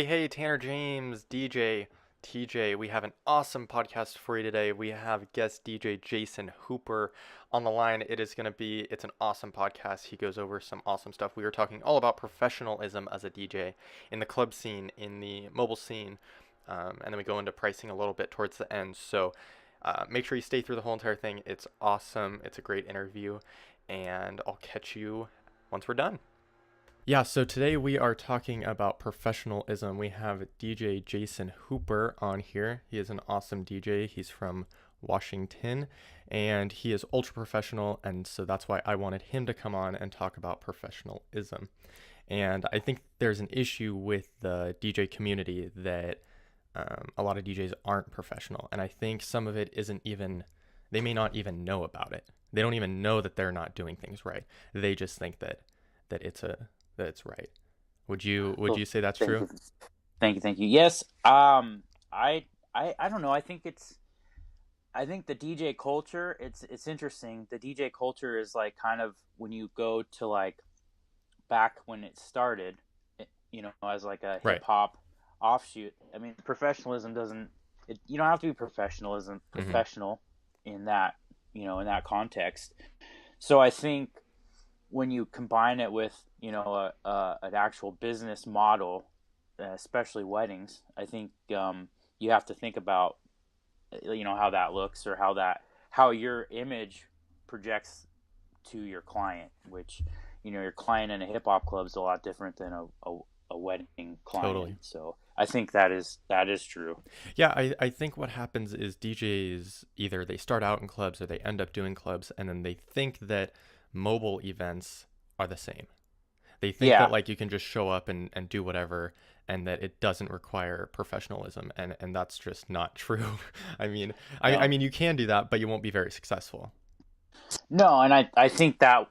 Hey, Tanner James, DJ, TJ. We have an awesome podcast for you today. We have guest DJ Jason Hooper on the line. It's an awesome podcast. He goes over some awesome stuff. We were talking all about professionalism as a DJ in the club scene, in the mobile scene, and then we go into pricing a little bit towards the end. So make sure you stay through the whole entire thing. It's awesome. It's a great interview, and I'll catch you once we're done. Yeah, so today we are talking about professionalism. We have DJ Jason Hooper on here. He is an awesome DJ. He's from Washington and he is ultra professional. And so that's why I wanted him to come on and talk about professionalism. And I think there's an issue with the DJ community that a lot of DJs aren't professional. And I think some of it isn't even, they may not even know about it. They don't even know that they're not doing things right. They just think that it's right. Would you say that's Thank true? you. Thank you. Yes. I don't know. I think the DJ culture, it's interesting. The DJ culture is like kind of when you go to like back when it started, as like a Right. hip hop offshoot. I mean, professionalism you don't have to be Mm-hmm. professional in that, in that context. So I think when you combine it with an actual business model, especially weddings, I think you have to think about how that looks, or how your image projects to your client, which your client in a hip hop club is a lot different than a wedding client. Totally. So I think that is true. Yeah, I think what happens is DJs either they start out in clubs or they end up doing clubs and then they think that mobile events are the same. They think that Yeah. like you can just show up and do whatever and that it doesn't require professionalism and that's just not true. I mean, I No. mean you can do that, but you won't be very successful. No, and I think that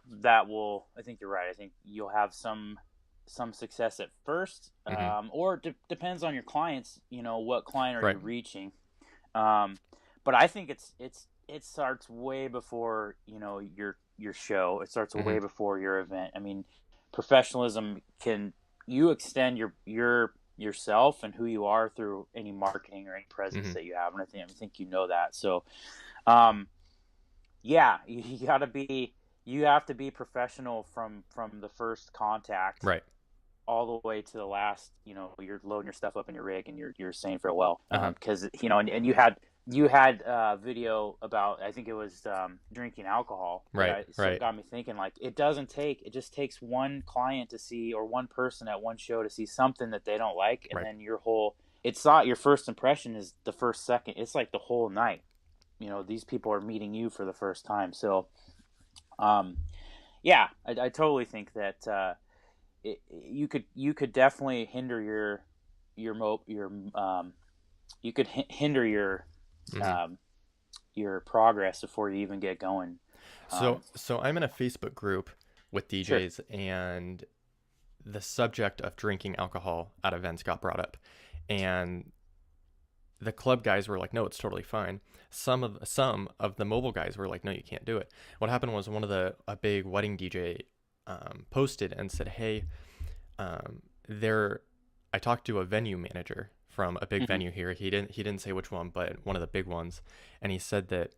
will. I think you're right. I think you'll have some success at first, Hmm. or depends on your clients. What client are Right. you reaching? Um, but I think it starts way before your show. It starts Hmm. way before your event. I mean, professionalism can you extend yourself and who you are through any marketing or any presence Hmm. that you have, and I think you know that. So. Um, yeah, you have to be professional from the first contact Right. all the way to the last. You're loading your stuff up in your rig and you're saying farewell. Uh-huh. Because and you had video about, I think it was drinking alcohol, Right. so it Right. got me thinking, like, it just takes one client to see, or one person at one show to see something that they don't like, and Right. then it's not your first impression is the first second, it's like the whole night. These people are meeting you for the first time. So um, yeah, I totally think that you could definitely hinder your you could hinder Hmm. um, your progress before you even get going. So um, so I'm in a Facebook group with sure. DJs and the subject of drinking alcohol at events got brought up. And the club guys were like, no, it's totally fine. Some of the mobile guys were like, no, you can't do it. What happened was a big wedding DJ posted and said, hey, there. I talked to a venue manager from a big Hmm. venue here. He didn't say which one, but one of the big ones, and he said that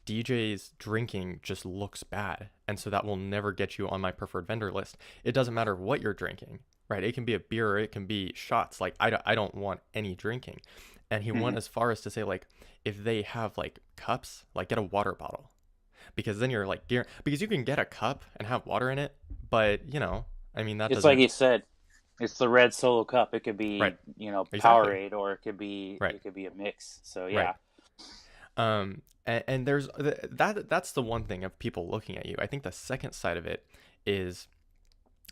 DJs drinking just looks bad, and so that will never get you on my preferred vendor list. It doesn't matter what you're drinking, right? It can be a beer or it can be shots. Like I don't want any drinking. And he went Hmm. as far as to say like if they have like cups, like get a water bottle because then you're like because you can get a cup and have water in it, but I mean that It's like doesn't you said, it's the red Solo cup. It could right be exactly Powerade, or it could be a mix. So right. yeah. And there's that's the one thing of people looking at you. I think the second side of it is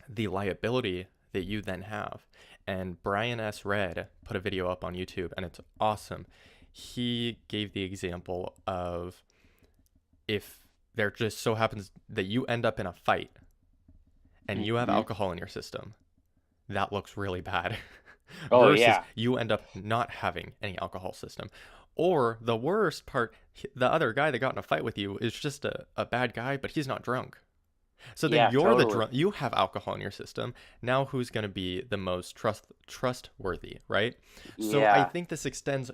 the liability that you then have. And Brian S. Red put a video up on YouTube and it's awesome. He gave the example of if there just so happens that you end up in a fight and you have Hmm. alcohol in your system, that looks really bad. Oh Versus yeah. you end up not having any alcohol system. Or the worst part, the other guy that got in a fight with you is just a bad guy, but he's not drunk. So then Yeah, you're the totally. drunk. You have alcohol in your system. Now who's going to be the most trustworthy, right? So I Yeah. think this extends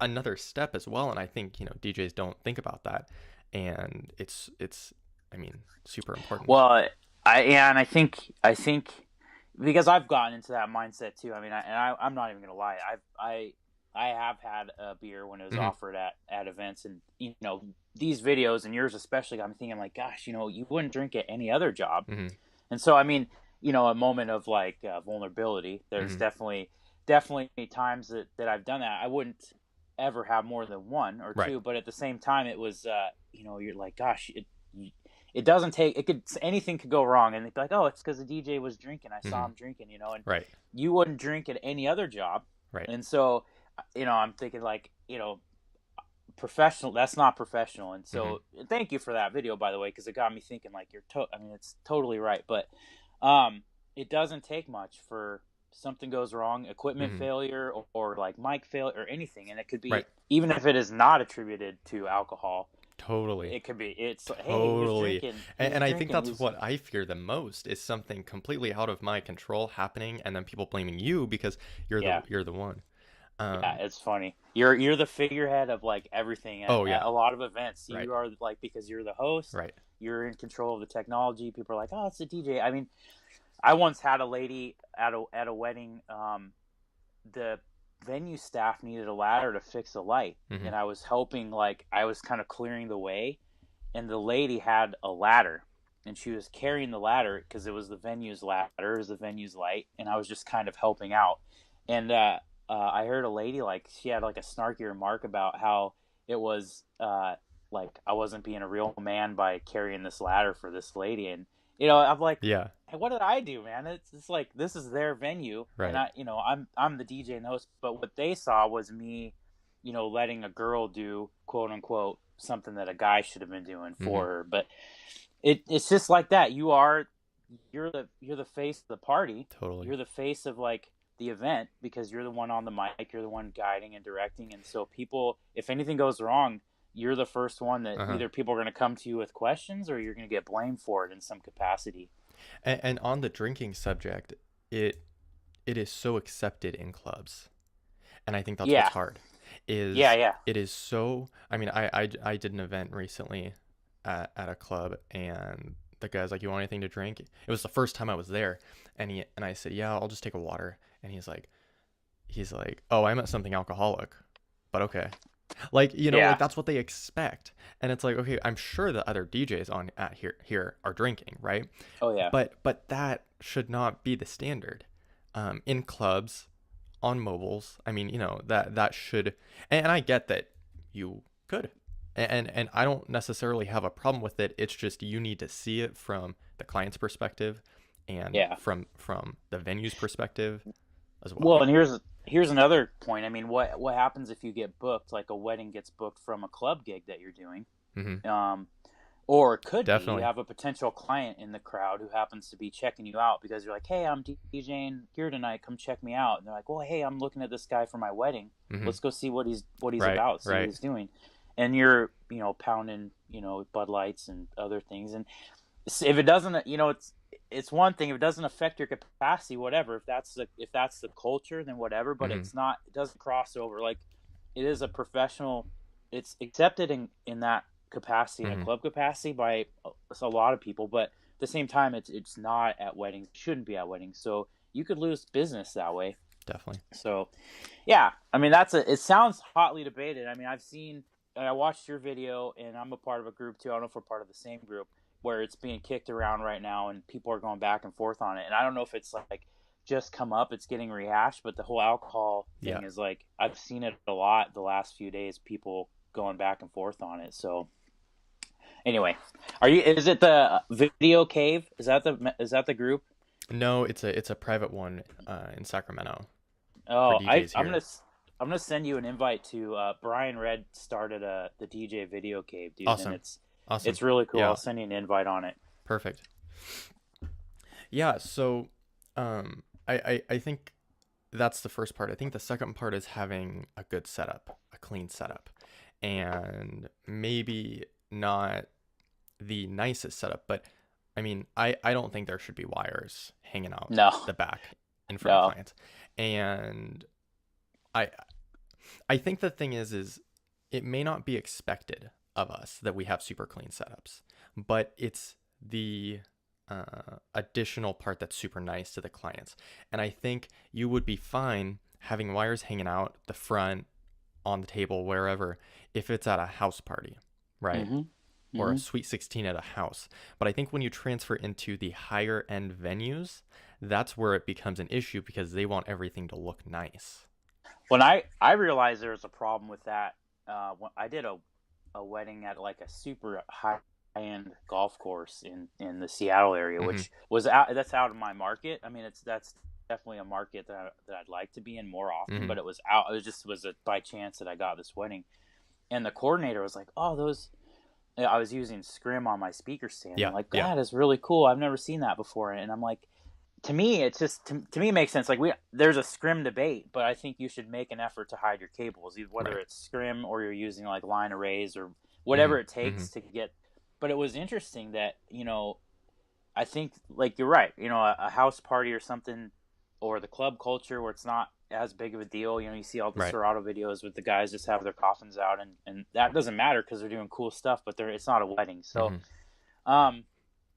another step as well, and I think DJs don't think about that, and it's I mean super important. Well, and I think because I've gotten into that mindset too. I mean, I'm not even gonna lie. I have had a beer when it was Hmm. offered at events, and these videos and yours especially got me thinking like, gosh, you wouldn't drink at any other job. Hmm. And so I mean, a moment of like vulnerability. There's Hmm. definitely times that I've done that. I wouldn't ever have more than one or Right. two, but at the same time, it was you're like, gosh, it doesn't take it could anything could go wrong, and they'd be like, oh, it's because the DJ was drinking. I saw Hmm. him drinking, and Right. you wouldn't drink at any other job. Right. And so I'm thinking like professional, that's not professional. And Hmm. so thank you for that video, by the way, because it got me thinking like I mean, it's totally right. But it doesn't take much for something goes wrong, equipment Hmm. failure, or like mic failure or anything, and it could Right. be, even if it is not attributed to alcohol, Totally. it could be, it's like, hey, Totally. he was And I think drinking, that's he's what I fear the most is something completely out of my control happening and then people blaming you because yeah. you're the one. Yeah, Um it's funny. You're the figurehead of like everything oh at yeah. a lot of events. Right. You are like, because you're the host, Right. you're in control of the technology. People are like, "Oh, it's the DJ." I mean, I once had a lady at a wedding. The venue staff needed a ladder to fix a light, Hmm. and I was helping. Like I was kind of clearing the way, and the lady had a ladder, and she was carrying the ladder because it was the venue's ladder, it was the venue's light, and I was just kind of helping out. And I heard a lady, like, she had like a snarky remark about how it was like I wasn't being a real man by carrying this ladder for this lady. And I'm like, Yeah. hey, what did I do, man? It's like, this is their venue, and Right. I'm the DJ and host, but what they saw was me, letting a girl do, quote unquote, something that a guy should have been doing Hmm. for her. But it's just like that. You're the face of the party. Totally. You're the face of like the event, because you're the one on the mic, you're the one guiding and directing. And so people, if anything goes wrong, you're the first one that Uh-huh. either people are going to come to you with questions, or you're going to get blamed for it in some capacity. And on the drinking subject, it it is so accepted in clubs. And I think that's what's Yeah. hard Yeah. is Yeah. it is so I mean I did an event recently at a club and the guy's like, you want anything to drink? It was the first time I was there, and I said, yeah, I'll just take a water. And he's like, oh, I meant something alcoholic, but okay. Like, like Yeah. that's what they expect. And it's like, okay, I'm sure the other DJs on at here are drinking, right? Oh yeah. But that should not be the standard. In clubs, on mobiles, I mean, that should, and I get that you could, and I don't necessarily have a problem with it. It's just you need to see it from the client's perspective and Yeah. from the venue's perspective as well. Well, and here's another point. I mean, what happens if you get booked, like a wedding gets booked from a club gig that you're doing? Hmm. Um, or it could be you Definitely. have a potential client in the crowd who happens to be checking you out because you're like, hey, I'm DJing here tonight, come check me out. And they're like, well, hey, I'm looking at this guy for my wedding, Hmm. let's go see what he's Right. about, see what Right. he's doing. And you're pounding Bud Lights and other things. And if it doesn't, it's one thing if it doesn't affect your capacity, whatever. If that's the culture, then whatever. But Hmm. it's not, it doesn't cross over. Like, it is a professional, it's accepted in that capacity, in a Hmm. club capacity, by a lot of people. But at the same time, it's not at weddings, it shouldn't be at weddings, so you could lose business that way. Definitely. So yeah, I mean, it sounds hotly debated. I mean, I watched your video, and I'm a part of a group too. I don't know if we're part of the same group, where it's being kicked around right now, and people are going back and forth on it. And I don't know if it's like just come up, it's getting rehashed, but the whole alcohol Yeah. thing is like, I've seen it a lot the last few days, people going back and forth on it. So anyway, is it the video cave? Is that the group? No, it's a private one in Sacramento for Oh, DJs I'm here. gonna send you an invite to Brian Red started the DJ Video Cave, dude, and Awesome. it's Awesome. it's really cool. I'll Yeah. send you an invite on it. Perfect. Yeah, so I think that's the first part. I think the second part is having a good setup, a clean setup. And maybe not the nicest setup, but I mean, I don't think there should be wires hanging out No, the back in front of no. clients. And I I think the thing is it may not be expected of us that we have super clean setups, but it's the additional part that's super nice to the clients. And I think you would be fine having wires hanging out the front, on the table, wherever, if it's at a house party, right? Mm-hmm. Or a Mm-hmm. sweet 16 at a house. But I think when you transfer into the higher end venues, that's where it becomes an issue because they want everything to look nice. When I realized there was a problem with that, when I did a wedding at like a super high end golf course in the Seattle area, Mm-hmm. which was out that's out of my market. I mean, that's definitely a market that I'd like to be in more often, Mm-hmm. but it was out. It was a by chance that I got this wedding, and the coordinator was like, "Oh, those." I was using scrim on my speaker stand. I'm Yeah. like, Yeah. that is really cool. I've never seen that before, and I'm like, to me, it's just to me it makes sense. Like there's a scrim debate, but I think you should make an effort to hide your cables, whether Right. it's scrim or you're using like line arrays or Mm-hmm. whatever it Mm-hmm. takes to get. But it was interesting that I think like you're right. A house party or something, or the club culture where it's not as big of a deal. You see all the Right. Serato videos with the guys just have their coffins out, and that doesn't matter because they're doing cool stuff. But it's not a wedding, so Mm-hmm. um,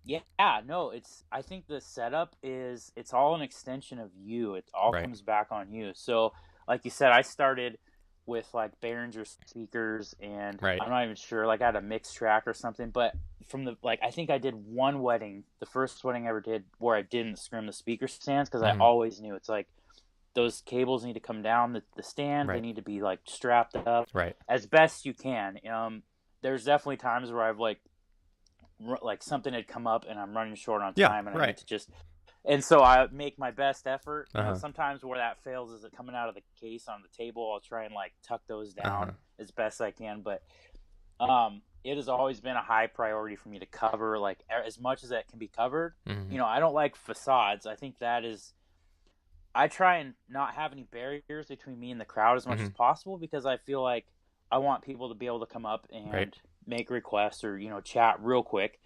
yeah, no, I think the setup it's all an extension of you. It all Right. comes back on you. So, like you said, I started with like Behringer speakers, and Right. I'm not even sure, like I had a mix track or something, but from the like I think I did one wedding, the first wedding I ever did where I didn't scrim the speaker stands because I Mm-hmm. always knew it's like those cables need to come down the stand, they Right. need to be like strapped up Right. as best you can. There's definitely times where I've like something had come up and I'm running short on Yeah. time and I need Right. to just and so I make my best effort. Uh-huh. Sometimes where that fails is it coming out of the case on the table. I'll try and like tuck those Uh-huh. down as best I can, but it has always been a high priority for me to cover like as much as that can be covered. Mm-hmm. I don't like facades. I think that is I try and not have any barriers between me and the crowd as much Mm-hmm. as possible because I feel like I want people to be able to come up Right. and make requests or chat real quick.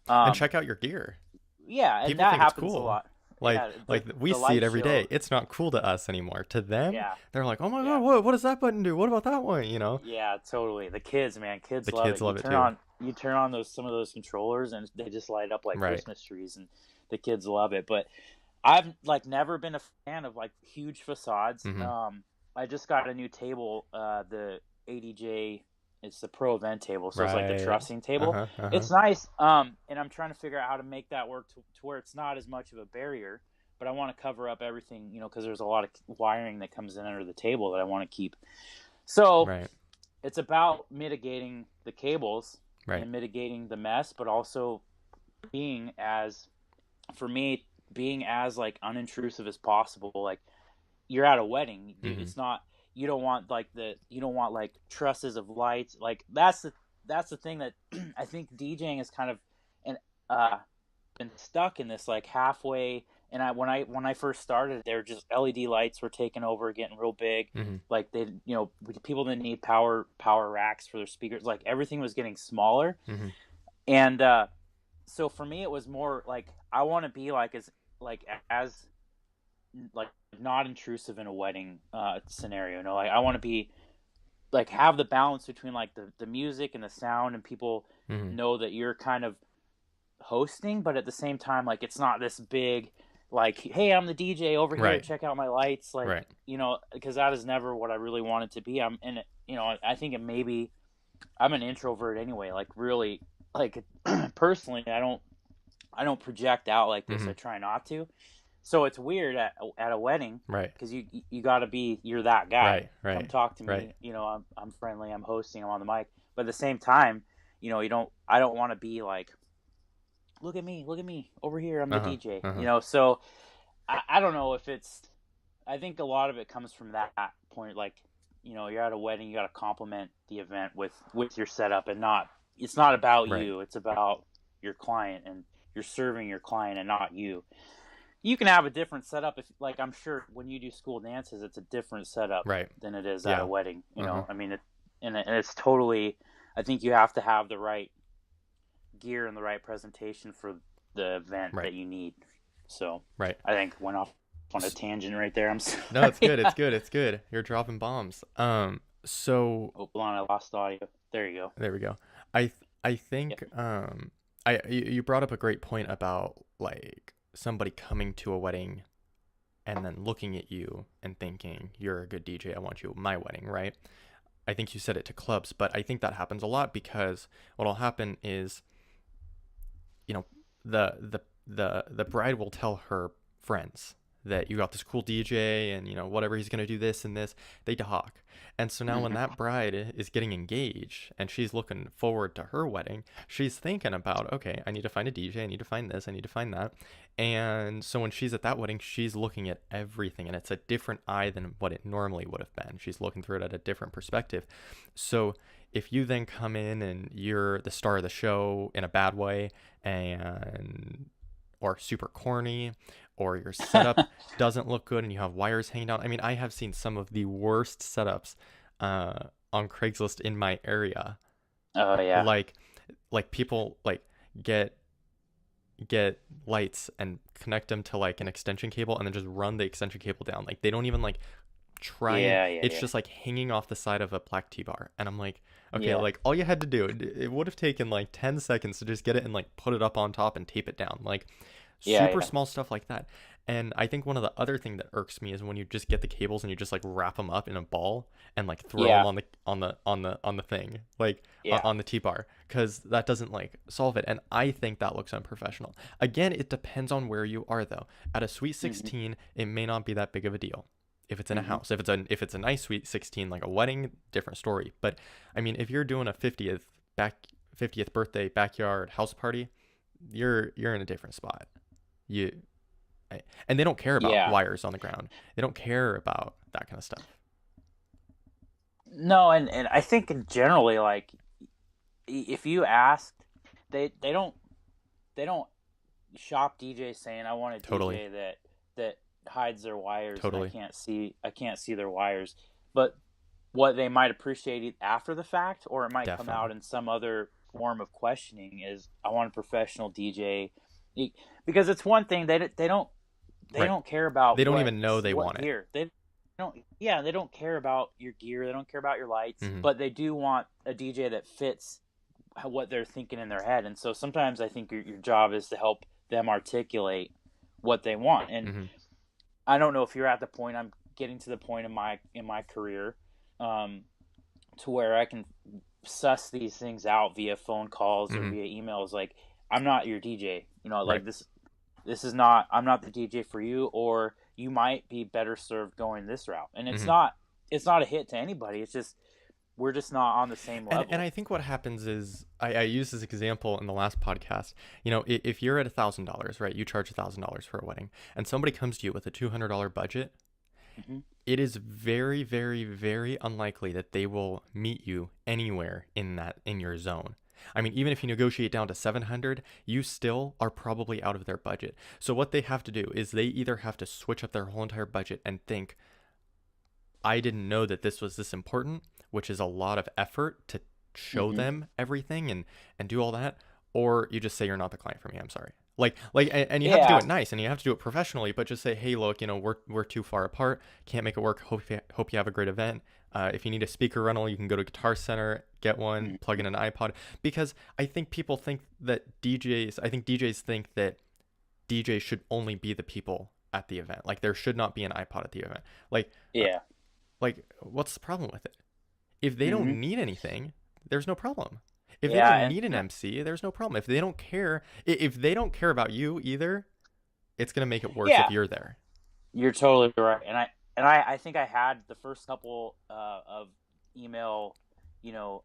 And Um, check out your gear. yeah, and People that think it's happens a cool. lot. Like Yeah, like we the see it light every day. show. It's not cool to us anymore. To them, Yeah, they're like, "Oh my God, yeah, what does that button do? What about that one?" You know? yeah, totally. The kids, man, kids The love kids it. love it too. You turn on some of those controllers, and they just light up like Right. Christmas trees, and the kids love it. But I've like never been a fan of like huge facades. Mm-hmm. I just got a new table, the ADJ. It's the Pro Event table, so it's like the Right. trussing table. Uh-huh. Uh-huh. It's nice, and I'm trying to figure out how to make that work to where it's not as much of a barrier. But I want to cover up everything, because there's a lot of wiring that comes in under the table that I want to keep. So Right. it's about mitigating the cables Right. and mitigating the mess, but also being as, for me, being as like unintrusive as possible. Like you're at a wedding, dude. Mm-hmm. It's not you don't want like trusses of lights. Like that's the thing that I think DJing is kind of an been stuck in this like halfway. And when I first started, they were just LED lights were taking over, getting real big. Mm-hmm. Like people didn't need power racks for their speakers. Like everything was getting smaller, Mm-hmm. and so for me, it was more like I want to be like as like not intrusive in a wedding scenario. Like I want to be like have the balance between like the music and the sound, and people Mm-hmm. know that you're kind of hosting, but at the same time, like it's not this big like, hey, I'm the DJ over here, Right. check out my lights, like Right. because that is never what I really wanted to be. I think it maybe I'm an introvert anyway, like really, like personally, I don't project out like this. Mm-hmm. I try not to. So it's weird at a wedding Right. because you got to be you're that guy. Right. Right. Come talk to me. Right. I'm friendly. I'm hosting. I'm on the mic. But at the same time, I don't want to be like, look at me over here. I'm the Uh-huh. DJ. Uh-huh. So I don't know if it's. I think a lot of it comes from that point. Like, you're at a wedding. You got to complement the event with your setup, and not. It's not about Right. you. It's about your client, and you're serving your client, and not you. You can have a different setup if, like, I'm sure when you do school dances, it's a different setup Right. than it is at Yeah. a wedding. Uh-huh. I mean, and it's totally. I think you have to have the right gear and the right presentation for the event Right. that you need. So Right. I think went off on a S- tangent right there. I'm No, it's sorry. good. It's good. It's good. You're dropping bombs. So Oh, hold on, I lost audio. There you go. there we go. I Yeah. think you brought up a great point about like somebody coming to a wedding and then looking at you and thinking you're a good DJ. I want you at my wedding, right? I think you said it to clubs, but I think that happens a lot because what'll happen is, you know, the bride will tell her friends that you got this cool DJ and whatever he's gonna do this and this. They talk, and so now when Hmm. that bride is getting engaged and she's looking forward to her wedding, she's thinking about, okay, I need to find a DJ, I need to find this, I need to find that, and so when she's at that wedding, she's looking at everything, and it's a different eye than what it normally would have been. She's looking through it at a different perspective. So if you then come in and you're the star of the show in a bad way and or super corny or your setup doesn't look good and you have wires hanging down. I mean, I have seen some of the worst setups on Craigslist in my area. Oh yeah. Like people like get get lights and connect them to like an extension cable and then just run the extension cable down. Like they don't even like try and Yeah, yeah, it's yeah. just like hanging off the side of a black T-bar. And I'm like, okay, Yeah. like all you had to do, it would have taken like 10 seconds to just get it and like put it up on top and tape it down. Like Yeah, super yeah. small stuff like that. And I think one of the other thing that irks me is when you just get the cables and you just like wrap them up in a ball and like throw them Yeah. on the thing, like Yeah. on the T-bar, because that doesn't like solve it. And I think that looks unprofessional. Again, it depends on where you are though. At a Sweet Hmm. 16, it may not be that big of a deal if it's in a Hmm. house. If it's a nice Sweet 16 like a wedding, different story. But I mean, if you're doing a 50th birthday backyard house party, you're in a different spot. You and they don't care about Yeah. wires on the ground. They don't care about that kind of stuff. No, and I think in generally, like, if you asked, they don't shop DJs saying I want a Totally. DJ that hides their wires and Totally. I can't see their wires. But what they might appreciate after the fact, or it might come out Definitely. in some other form of questioning, is I want a professional DJ. Because it's one thing they Right. don't care They about don't even know they what want it. gear don't. Yeah, they don't care about your gear. They don't care about your lights, Hmm. but they do want a DJ that fits what they're thinking in their head. And so sometimes I think your job is to help them articulate what they want. And Hmm. I don't know if you're at the point. I'm getting to the point in my career, um, to where I can suss these things out via phone calls or Hmm. via emails. Like, I'm not your DJ. Right. Like this is not. I'm not the DJ for you, or you might be better served going this route. And it's Hmm. not. It's not a hit to anybody. It's just we're just not on the same And level. I think what happens is I used this example in the last podcast. If you're at $1,000, right, you charge $1,000 for a wedding, and somebody comes to you with a $200 budget, Hmm. it is very, very, very unlikely that they will meet you anywhere in your zone. I mean, even if you negotiate down to 700, you still are probably out of their budget. So what they have to do is they either have to switch up their whole entire budget and think, I didn't know that this was this important, which is a lot of effort to show Hmm. them everything and do all that, or you just say you're not the client for me. I'm sorry. And you have to do Yeah. it nice and you have to do it professionally, but just say, hey, look, we're too far apart, can't make it work. Hope you have a great event. If you need a speaker rental, you can go to Guitar Center, get one, plug in an iPod. Because I think DJs think that DJs should only be the people at the event. Like there should not be an iPod at the event. Like, uh, Yeah. what's the problem with it? If they Hmm. don't need anything, there's no problem. If they Yeah. don't need an MC, there's no problem. If they don't care about you either, it's gonna make it worse if Yeah. you're there. You're totally right. I think I had the first couple of email, you know,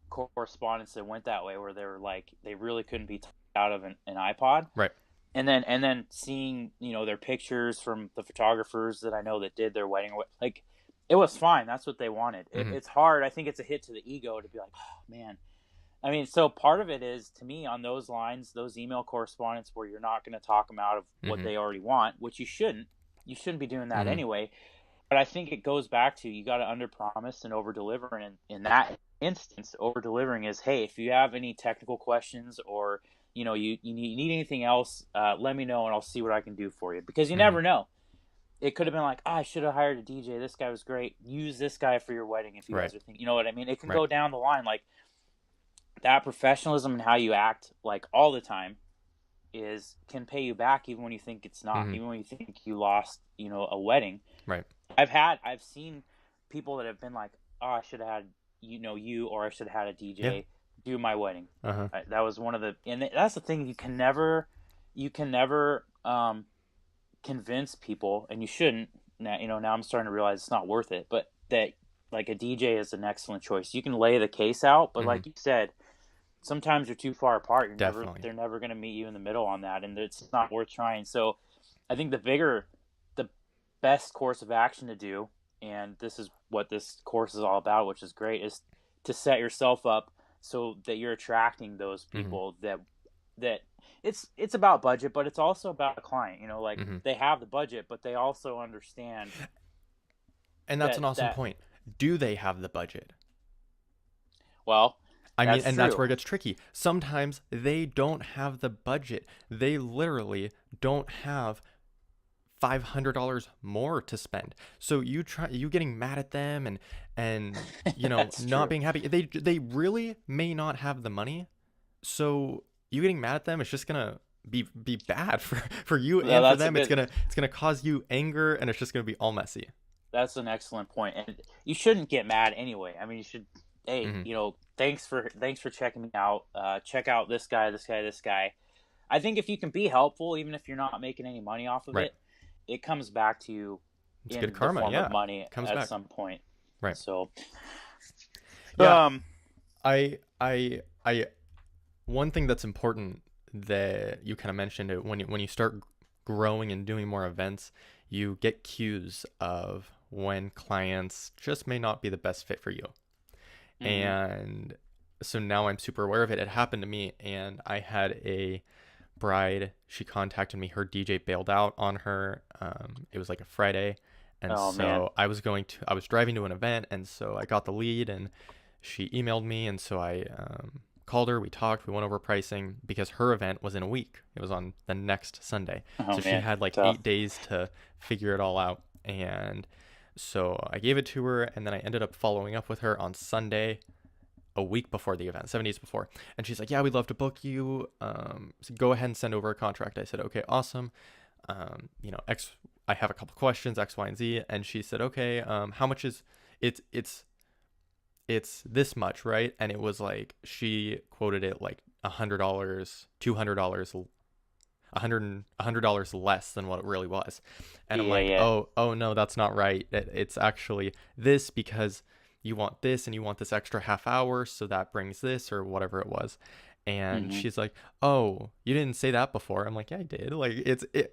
correspondence that went that way, where they were like they really couldn't be out of an iPod. Right. And then seeing their pictures from the photographers that I know that did their wedding, like it was fine. That's what they wanted. Hmm. It's hard. I think it's a hit to the ego to be like, oh man. I mean, so part of it is, to me, on those lines, those email correspondence where you're not going to talk them out of what Hmm. they already want, which you shouldn't. You shouldn't be doing that Hmm. anyway. But I think it goes back to, you got to under promise and over deliver. And in that instance, over delivering is, hey, if you have any technical questions, or you need anything else, let me know and I'll see what I can do for you, because you Mm-hmm. never know. It could have been like, I should have hired a DJ. This guy was great. Use this guy for your wedding if you Right. guys are thinking. You know what I mean? It can Right. go down the line. Like, that professionalism and how you act, like, all the time, can pay you back even when you think it's not. Mm-hmm. Even when you think you lost, a wedding. Right. I've seen people that have been like, oh, I should have had, or I should have had a Yeah. DJ do my wedding. Uh-huh. That was one of the, and that's the thing. You can never convince people, and you shouldn't. Now I'm starting to realize it's not worth it, but that, like, a DJ is an excellent choice. You can lay the case out, but Mm-hmm. like you said, sometimes you're too far apart. Definitely. They're never going to meet you in the middle on that, and it's not worth trying. So I think the best course of action to do, and this is what this course is all about, which is great, is to set yourself up so that you're attracting those Mm-hmm. people that it's about budget, but it's also about a client. Like, Mm-hmm. they have the budget, but they also understand And that's that an awesome that point. Do they have the budget? well, I mean, that's and that's true. where it gets tricky. Sometimes they don't have the budget. They literally don't have $500 more to spend. So you getting mad at them and That's not true. being happy. They really may not have the money. So you getting mad at them is just gonna be bad for you No, and for that's a them. good. It's gonna cause you anger and it's just gonna be all messy. That's an excellent point, and you shouldn't get mad anyway. I mean, you should. Hey, Hmm. thanks for checking me out. Check out this guy, this guy, this guy. I think if you can be helpful, even if you're not making any money off of Right. it, it comes back to you It's good in the karma. form of Yeah. money Comes at back. some point. Right. So, Yeah. um, I one thing that's important that you kind of mentioned it when you start growing and doing more events, you get cues of when clients just may not be the best fit for you. mhm. And so now I'm super aware of it. It happened to me, and I had a bride. She contacted me. Her DJ bailed out on her. It was like a Friday, and Oh man, so I was driving to an event, and so I got the lead, and she emailed me, and so I called her. We talked. We went over pricing because her event was in a week. It was on the next Sunday, oh so she man, had like tough. 8 days to figure it all out, and so I gave it to her, and then I ended up following up with her on Sunday, a week before the event, 7 days before. And she's like, "Yeah, we'd love to book you. So go ahead and send over a contract." I said, "Okay, awesome. X. I have a couple questions, X, Y, and Z." And she said, "Okay, how much is it's it's it's this much, right?" And it was like she quoted it like $100, $200, $100 less than what it really was. And I'm Yeah, like, yeah. oh no, that's not right. It's actually this because you want this and you want this extra half hour, so that brings this or whatever it was. And Hmm. she's like, "Oh, you didn't say that before." I'm like, "Yeah, I did." Like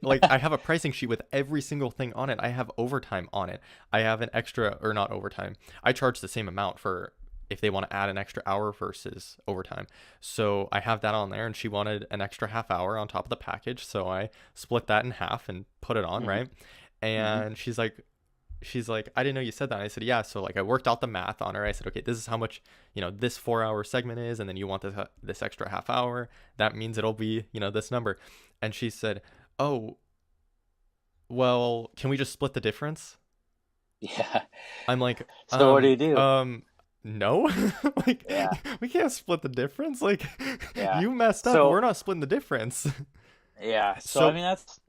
like I have a pricing sheet with every single thing on it. I have overtime on it. I have an extra, or not overtime. I charge the same amount for if they want to add an extra hour versus overtime. So I have that on there, and she wanted an extra half hour on top of the package. So I split that in half and put it on, Hmm. right? Hmm. And she's like, "I didn't know you said that." And I said, "Yeah." So like I worked out the math on her. I said, "Okay, this is how much, this 4 hour segment is, and then you want this extra half hour. That means it'll be, this number." And she said, "Oh, well, can we just split the difference?" Yeah. I'm like, So what do you do? no, like Yeah, we can't split the difference. Like yeah. you messed up. We're So not splitting the difference. yeah. So I So mean, that's.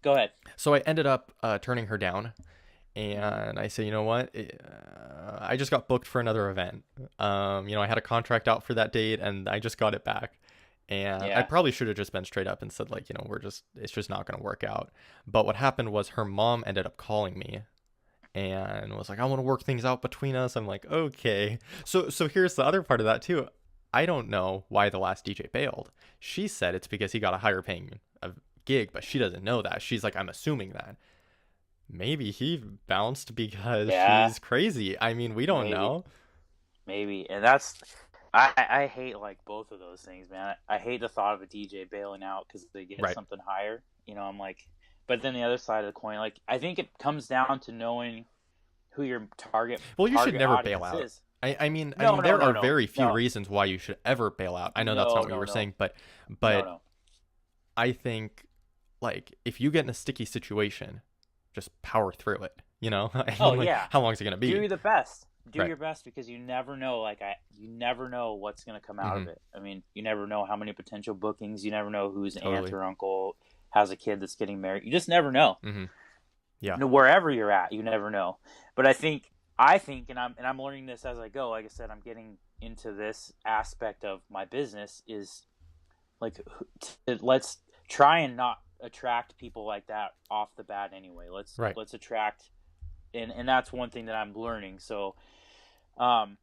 Go ahead. so I ended up turning her down, Hmm. and I said, "You know what? I just got booked for another event. I had a contract out for that date, and I just got it back." And I Yeah. probably should have just been straight up and said, like, it's just not going to work out. But what happened was her mom ended up calling me and was like, "I want to work things out between us." I'm like, "Okay." So here's the other part of that too. I don't know why the last DJ bailed. She said it's because he got a higher paying gig, but she doesn't know that. She's like, "I'm assuming that." Maybe he bounced because Yeah. she's crazy. I mean, we don't Maybe. know. Maybe. And that's. I hate, like, both of those things, man. I hate the thought of a DJ bailing out because they get Right. something higher. I'm like, but then the other side of the coin, like, I think it comes down to knowing who your target Well, you should target never bail audience out. is. I No, mean, no, there no, are no, very few no, reasons why you should ever bail out. I know that's not no, what you no, were no, saying, but no, but no. I think like if you get in a sticky situation, just power through it. You know, I Oh mean, like yeah, how long is it gonna be? do the best. Do Right. your best because you never know. You never know what's gonna come out Mm-hmm. of it. I mean, you never know how many potential bookings. You never know whose aunt Totally. or uncle has a kid that's getting married. You just never know. Mm-hmm. Yeah. Wherever you're at, you never know. But I think, and I'm learning this as I go. Like I said, I'm getting into this aspect of my business is like let's try and not attract people like that off the bat anyway. let's Right. let's attract, and that's one thing that I'm learning. So um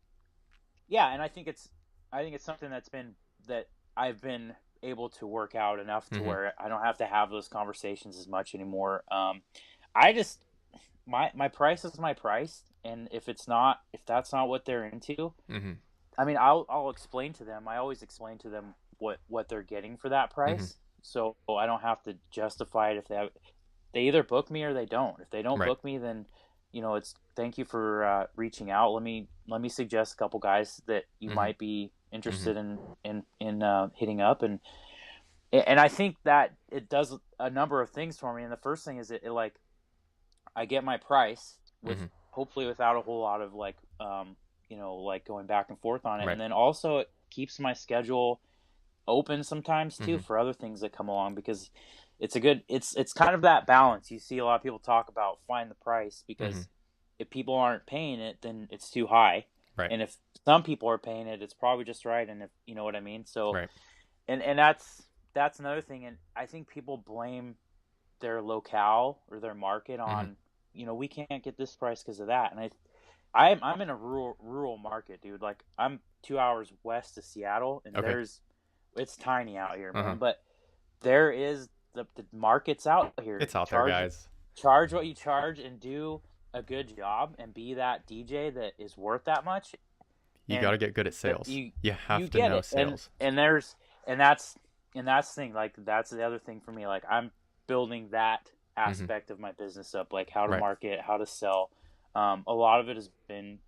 yeah, and I think it's something that I've been able to work out enough to Mm-hmm. where I don't have to have those conversations as much anymore. I just my price is my price, and if that's not what they're into, Mm-hmm. I mean, I'll explain to them. I always explain to them what they're getting for that Mm-hmm. price, so I don't have to justify it. If they either book me or they don't. If they don't Right. book me, then it's thank you for reaching out. Let me suggest a couple guys that you Mm-hmm. might be Mm-hmm. interested in hitting up, and I think that it does a number of things for me. And the first thing is it like I get my price with Mm-hmm. hopefully without a whole lot of like going back and forth on it, Right. and then also it keeps my schedule open sometimes too Mm-hmm. for other things that come along, because it's kind of that balance. You see a lot of people talk about find the price, Mm-hmm. because if people aren't paying it, then it's too high, Right. and if some people are paying it, it's probably just right. And if you know what I mean. So Right. and that's another thing, and I think people blame their locale or their market Mm-hmm. on, we can't get this price because of that. And I'm in a rural market, dude. Like I'm 2 hours west of Seattle, and Okay. it's tiny out here, Uh-huh. man. But there is the market's out here. It's out there, Charge guys. charge what you charge and do a good job and be that DJ that is worth that much, You got and to get good at that sales. you You have to get know it. and sales. and there's and that's and that's the thing. Like that's the other thing for me. Like I'm building that Mm-hmm. aspect of my business up, like how to Right. market, how to sell. A lot of it has been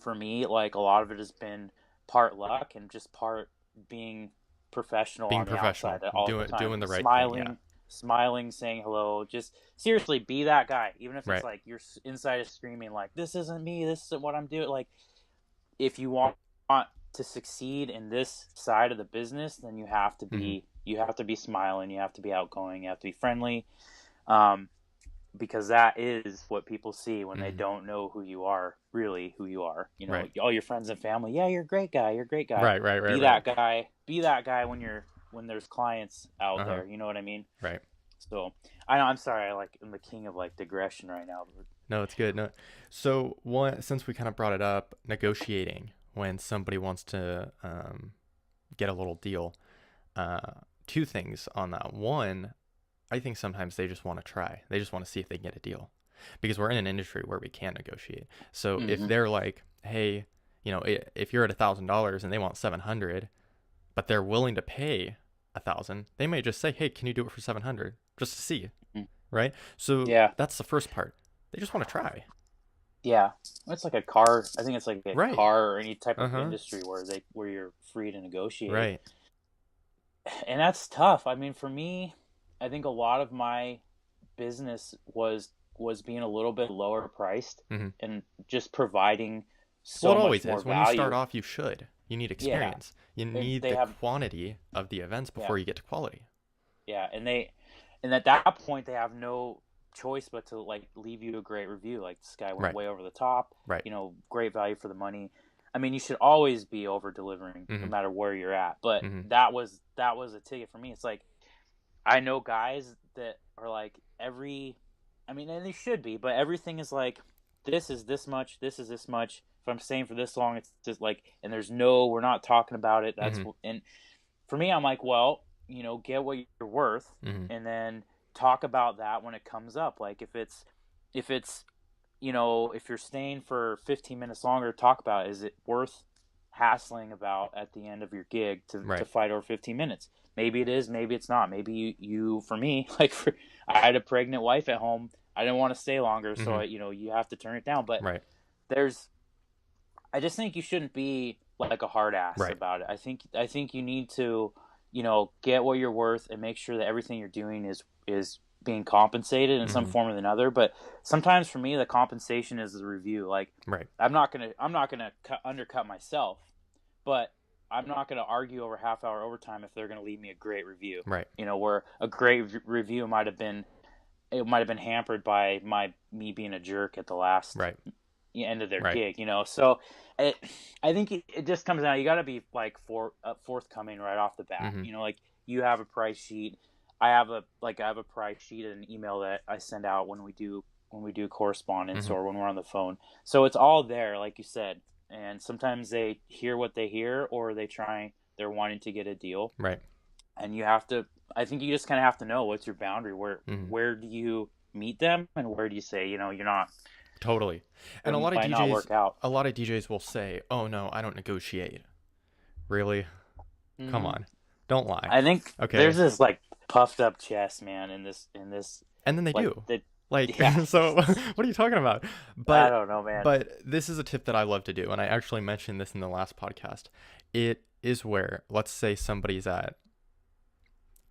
for me, like a lot of it has been part luck and just part being professional Being on the professional, outside all the time, doing the right thing. Yeah. smiling, saying hello. Just seriously be that guy, even if it's Right. like your inside is screaming like this isn't me, this isn't what I'm doing. Like if you want to succeed in this side of the business, then Mm-hmm. you have to be smiling, you have to be outgoing, you have to be friendly, um, because that is what people see when they Mm-hmm. don't know who you are, really who you are. Right. All your friends and family, yeah, you're a great guy, you're a great guy. Right. Right. Right. Be Right. that guy. Be that guy when there's clients out Uh-huh. there. You know what I mean? Right. So I know I'm sorry, I'm the king of like digression right now. No, it's good. No. So one, since we kind of brought it up, negotiating when somebody wants to get a little deal. Two things on that. One, I think sometimes they just want to try. They just want to see if they can get a deal, because we're in an industry where we can negotiate. So if Mm-hmm. they're like, hey, if you're at $1,000 and they want 700, but they're willing to pay 1,000, they may just say, hey, can you do it for 700, just to see, right? So Yeah, that's the first part. They just want to try. yeah. It's like a car. I think it's like a Right. car or any type of Uh-huh. industry where you're free to negotiate, Right. and that's tough. I mean, for me, I think a lot of my business was being a little bit lower priced Mm-hmm. and just providing Well, so it much always more is. When you start value. off, you should. You need Yeah, experience. You need they the have. quantity of the events Yeah, before you get to quality. yeah, and at that point they have no choice but to like leave you a great review. Like this guy went Right. way over the top. Right. Great value for the money. I mean, you should always be over delivering no Mm-hmm. matter where you're at. But Mm-hmm. that was a ticket for me. It's like I know guys that are like I mean, and they should be, but everything is like, this is this much, this is this much. If I'm staying for this long, it's just like, and we're not talking about it. Mm-hmm. And for me, I'm like, well, get what you're worth, Mm-hmm. and then talk about that when it comes up. Like if it's, if you're staying for 15 minutes longer, talk about is it worth hassling about at the end of your gig to Right. fight over 15 minutes. Maybe it is, maybe it's not. Maybe you for me, I had a pregnant wife at home. I didn't want to stay longer, Mm-hmm. so you have to turn it down. But Right. there's I just think you shouldn't be like a hard ass Right. about it. I think you need to, get what you're worth and make sure that everything you're doing is being compensated in some Hmm. form or another. But sometimes for me, the compensation is the review. Like, Right. I'm not gonna undercut myself, but I'm not gonna argue over half hour overtime if they're gonna leave me a great review. Right. Where a great review might have been hampered by me being a jerk at the last Right. end of their Right. gig. So it, I think it just comes down. You got to be like forthcoming right off the bat. Hmm. Like you have a price sheet. I have a price sheet and an email that I send out when we do correspondence Hmm. or when we're on the phone. So it's all there, like you said. And sometimes they hear what they hear, or they're wanting to get a deal, Right. and you have to. I think you just kind of have to know what's your boundary. Where Hmm. where do you meet them, and where do you say, you're not, Totally. And it might not work out. a lot of DJs will say, "Oh no, I don't negotiate." Really? Come Hmm. on. Don't lie. I think Okay. there's this like puffed up chest, man, in this And then they like do. the Like, yeah. so what are you talking about? I But don't know, man. this is a tip that I love to do, and I actually mentioned this in the last podcast. It is where, let's say somebody's at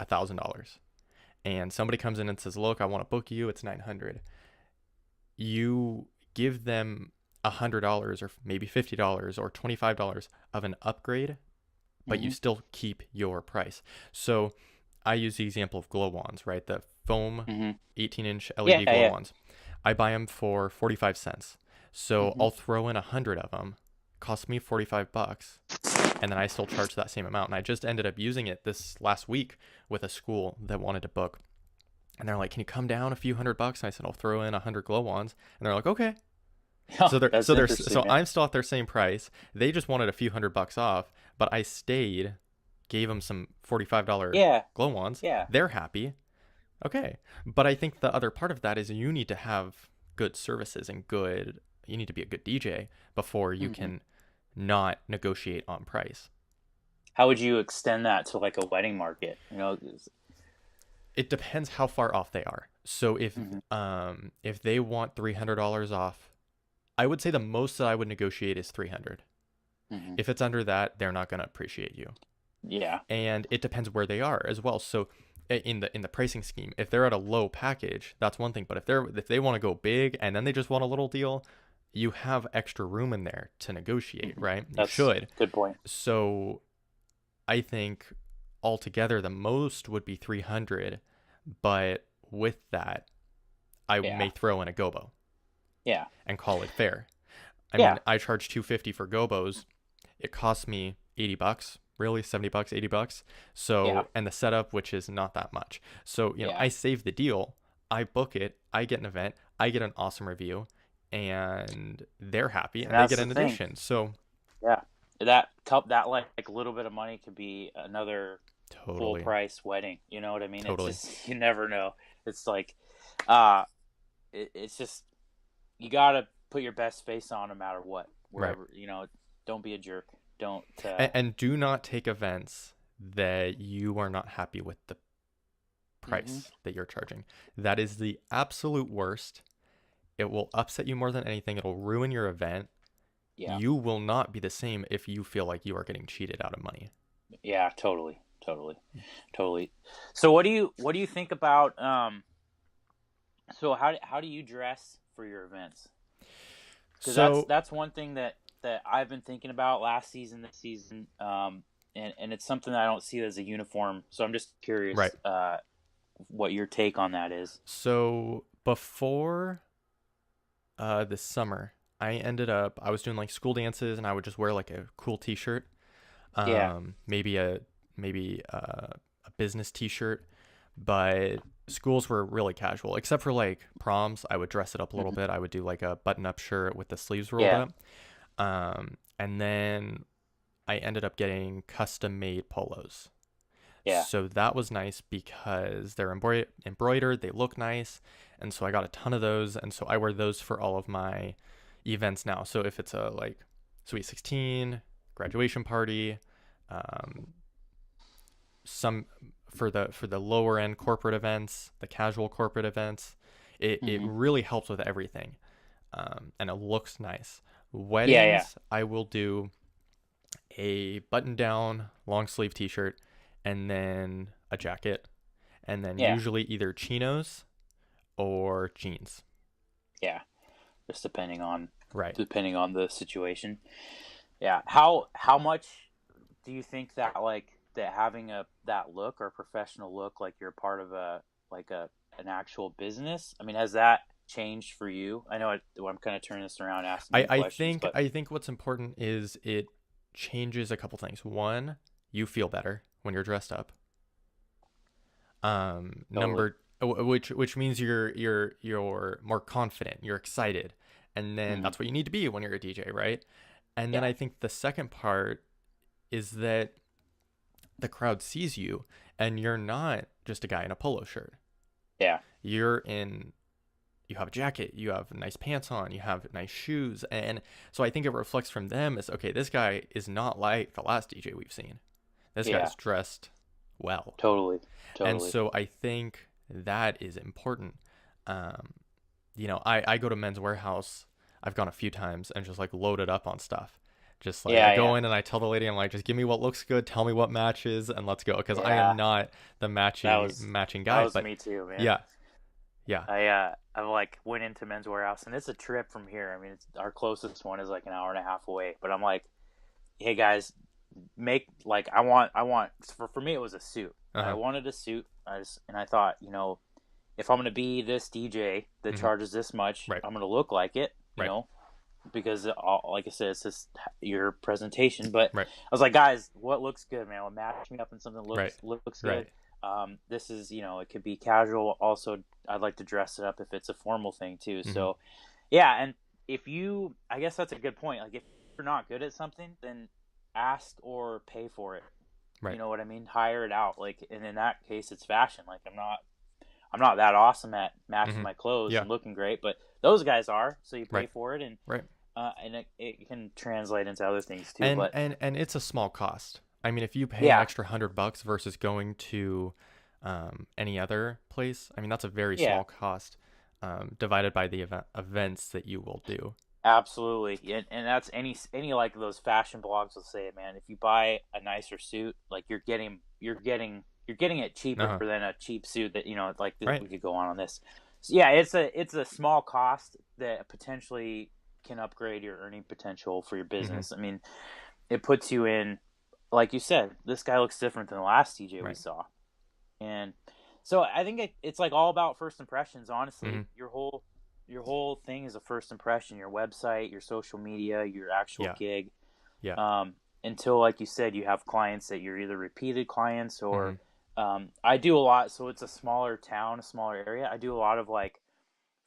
$1,000 and somebody comes in and says, "Look, I want to book you. It's 900." You give them $100 or maybe $50 or $25 of an upgrade, but you Hmm. still keep your price. So I use the example of glow wands, right? The foam Hmm. 18-inch Yeah, LED glow yeah. wands. I buy them for 45 cents. So Hmm. I'll throw in 100 of them, cost me 45 bucks, and then I still charge that same amount. And I just ended up using it this last week with a school that wanted to book. And they're like, "Can you come down a few $100?" And I said, "I'll throw in 100 glow wands." And they're like, "Okay." Oh, So that's interesting, so man. I'm still at their same price. They just wanted a few $100 off, but I stayed, gave them some $45 Yeah, glow wands. yeah. They're happy. Okay. But I think the other part of that is you need to have good services and you need to be a good DJ before you Hmm. can not negotiate on price. How would you extend that to like a wedding market? It depends how far off they are. So Hmm. if they want $300 off, I would say the most that I would negotiate is 300. Hmm. If it's under that, they're not going to appreciate you. Yeah. And it depends where they are as well. So in the pricing scheme, if they're at a low package, that's one thing. But if they want to go big and then they just want a little deal, you have extra room in there to negotiate, Hmm. right? You That's should. a good point. So I think altogether the most would be 300, but with that, I Yeah, may throw in a gobo yeah, and call it fair. I mean, yeah, I charge 250 for gobos. It costs me 80 bucks, really 70 bucks, 80 bucks. yeah, So, and the setup, which is not that much. So, yeah. I save the deal, I book it, I get an event, I get an awesome review, and they're happy And and they that's get the an thing. addition. So, Yeah, that like little bit of money could be another full totally, price wedding. You know what I mean? It's totally. just you never know. It's like, uh, it's just you gotta put your best face on no matter what. Right. Wherever don't be a jerk. Don't. And do not take events that you are not happy with the Hmm. price that you're charging. That is the absolute worst. It will upset you more than anything. It'll ruin your event. Yeah, You will not be the same if you feel like you are getting cheated out of money. yeah, totally, totally, totally. So what do you think about So how do you dress for your events? Because that's So, that's one thing that I've been thinking about last season, this season, and it's something that I don't see as a uniform. So I'm just right. curious, what your take on that is. So, before this summer, I was doing like school dances and I would just wear like a cool t-shirt. Yeah. Maybe a business t-shirt, but schools were really casual except for like proms. I would dress it up a little Hmm. bit. I would do like a button-up shirt with the sleeves rolled Yeah. up. And then I ended up getting custom made polos. Yeah. So that was nice because they're embroidered, they look nice, and so I got a ton of those, and so I wear those for all of my events now. So if it's a like sweet 16, graduation party, um, some for the lower end corporate events, the casual corporate events, it Hmm. really helps with everything, and it looks nice. Yeah, yeah, Weddings, I will do a button down long sleeve t-shirt and then a jacket and then yeah, usually either chinos or jeans. yeah. Just Right. depending on the situation. Yeah. How much do you think that that having a that look or professional look, like you're part of a like a an actual business? I mean, has that changed for you? I know I'm kind of turning this around, asking I, you I questions, think but I think what's important is it changes a couple things. One, you feel better when you're dressed up. totally. Which means you're more confident, you're excited, and then Hmm. that's what you need to be when you're a DJ, right? And then Yeah, I think the second part is that the crowd sees you and you're not just a guy in a polo shirt. yeah, You're in you have a jacket, you have nice pants on, you have nice shoes, and so I think it reflects from them as okay, this guy is not like the last DJ we've seen. This yeah. guy's dressed well. Totally, And totally. so I think that is important. Um, I go to Men's Warehouse. I've gone a few times and just like loaded up on stuff. Just like I Yeah, yeah, go in and I tell the lady, I'm like, just give me what looks good, tell me what matches, and let's go. Because I am yeah. not the That matchy was matching that guy. was But me too, man. yeah, yeah, I like went into Men's Warehouse, and it's a trip from here. I mean, our closest one is like an hour and a half away. But I'm like, hey guys, make like I want for me it was a suit. uh I huh, wanted a suit. And I thought, if I'm gonna be this DJ that hmm, charges this much, right, I'm gonna look like it. right, Because like I said, it's just your presentation. But right, I was like, guys, what looks good, man? Well, match me up in something right, looks good. right, This is, it could be casual. Also, I'd like to dress it up if it's a formal thing too. hmm, So, yeah, and I guess that's a good point. Like, if you're not good at something, then ask or pay for it. You right, know what I mean? Hire it out. Like, and in that case, it's fashion. Like, I'm not that awesome at matching hmm, my clothes yeah, and looking great, but those guys are. So you pay right, for it, right. and it can translate into other things too. And But it's a small cost. I mean, if you pay an yeah, extra $100 versus going to any other place, I mean that's a very yeah, small cost divided by the events that you will do. absolutely. And that's any like those fashion blogs will say it, man. If you buy a nicer suit, like you're getting it Uh cheaper huh. than a cheap suit that like Right. we could go on this. So yeah, it's a small cost that potentially can upgrade your earning potential for your Mm-hmm. business. I mean, it puts you in, like you said, this guy looks different than the last DJ we Right. saw. And so I think it's like all about first impressions, Mm-hmm. honestly. Your whole thing is a first impression, your website, your social media, your actual Yeah. gig. Yeah. um, until, like you said, you have clients that you're either repeated clients Mm-hmm. or I do a lot. So it's a smaller town, a smaller area. I do a lot of like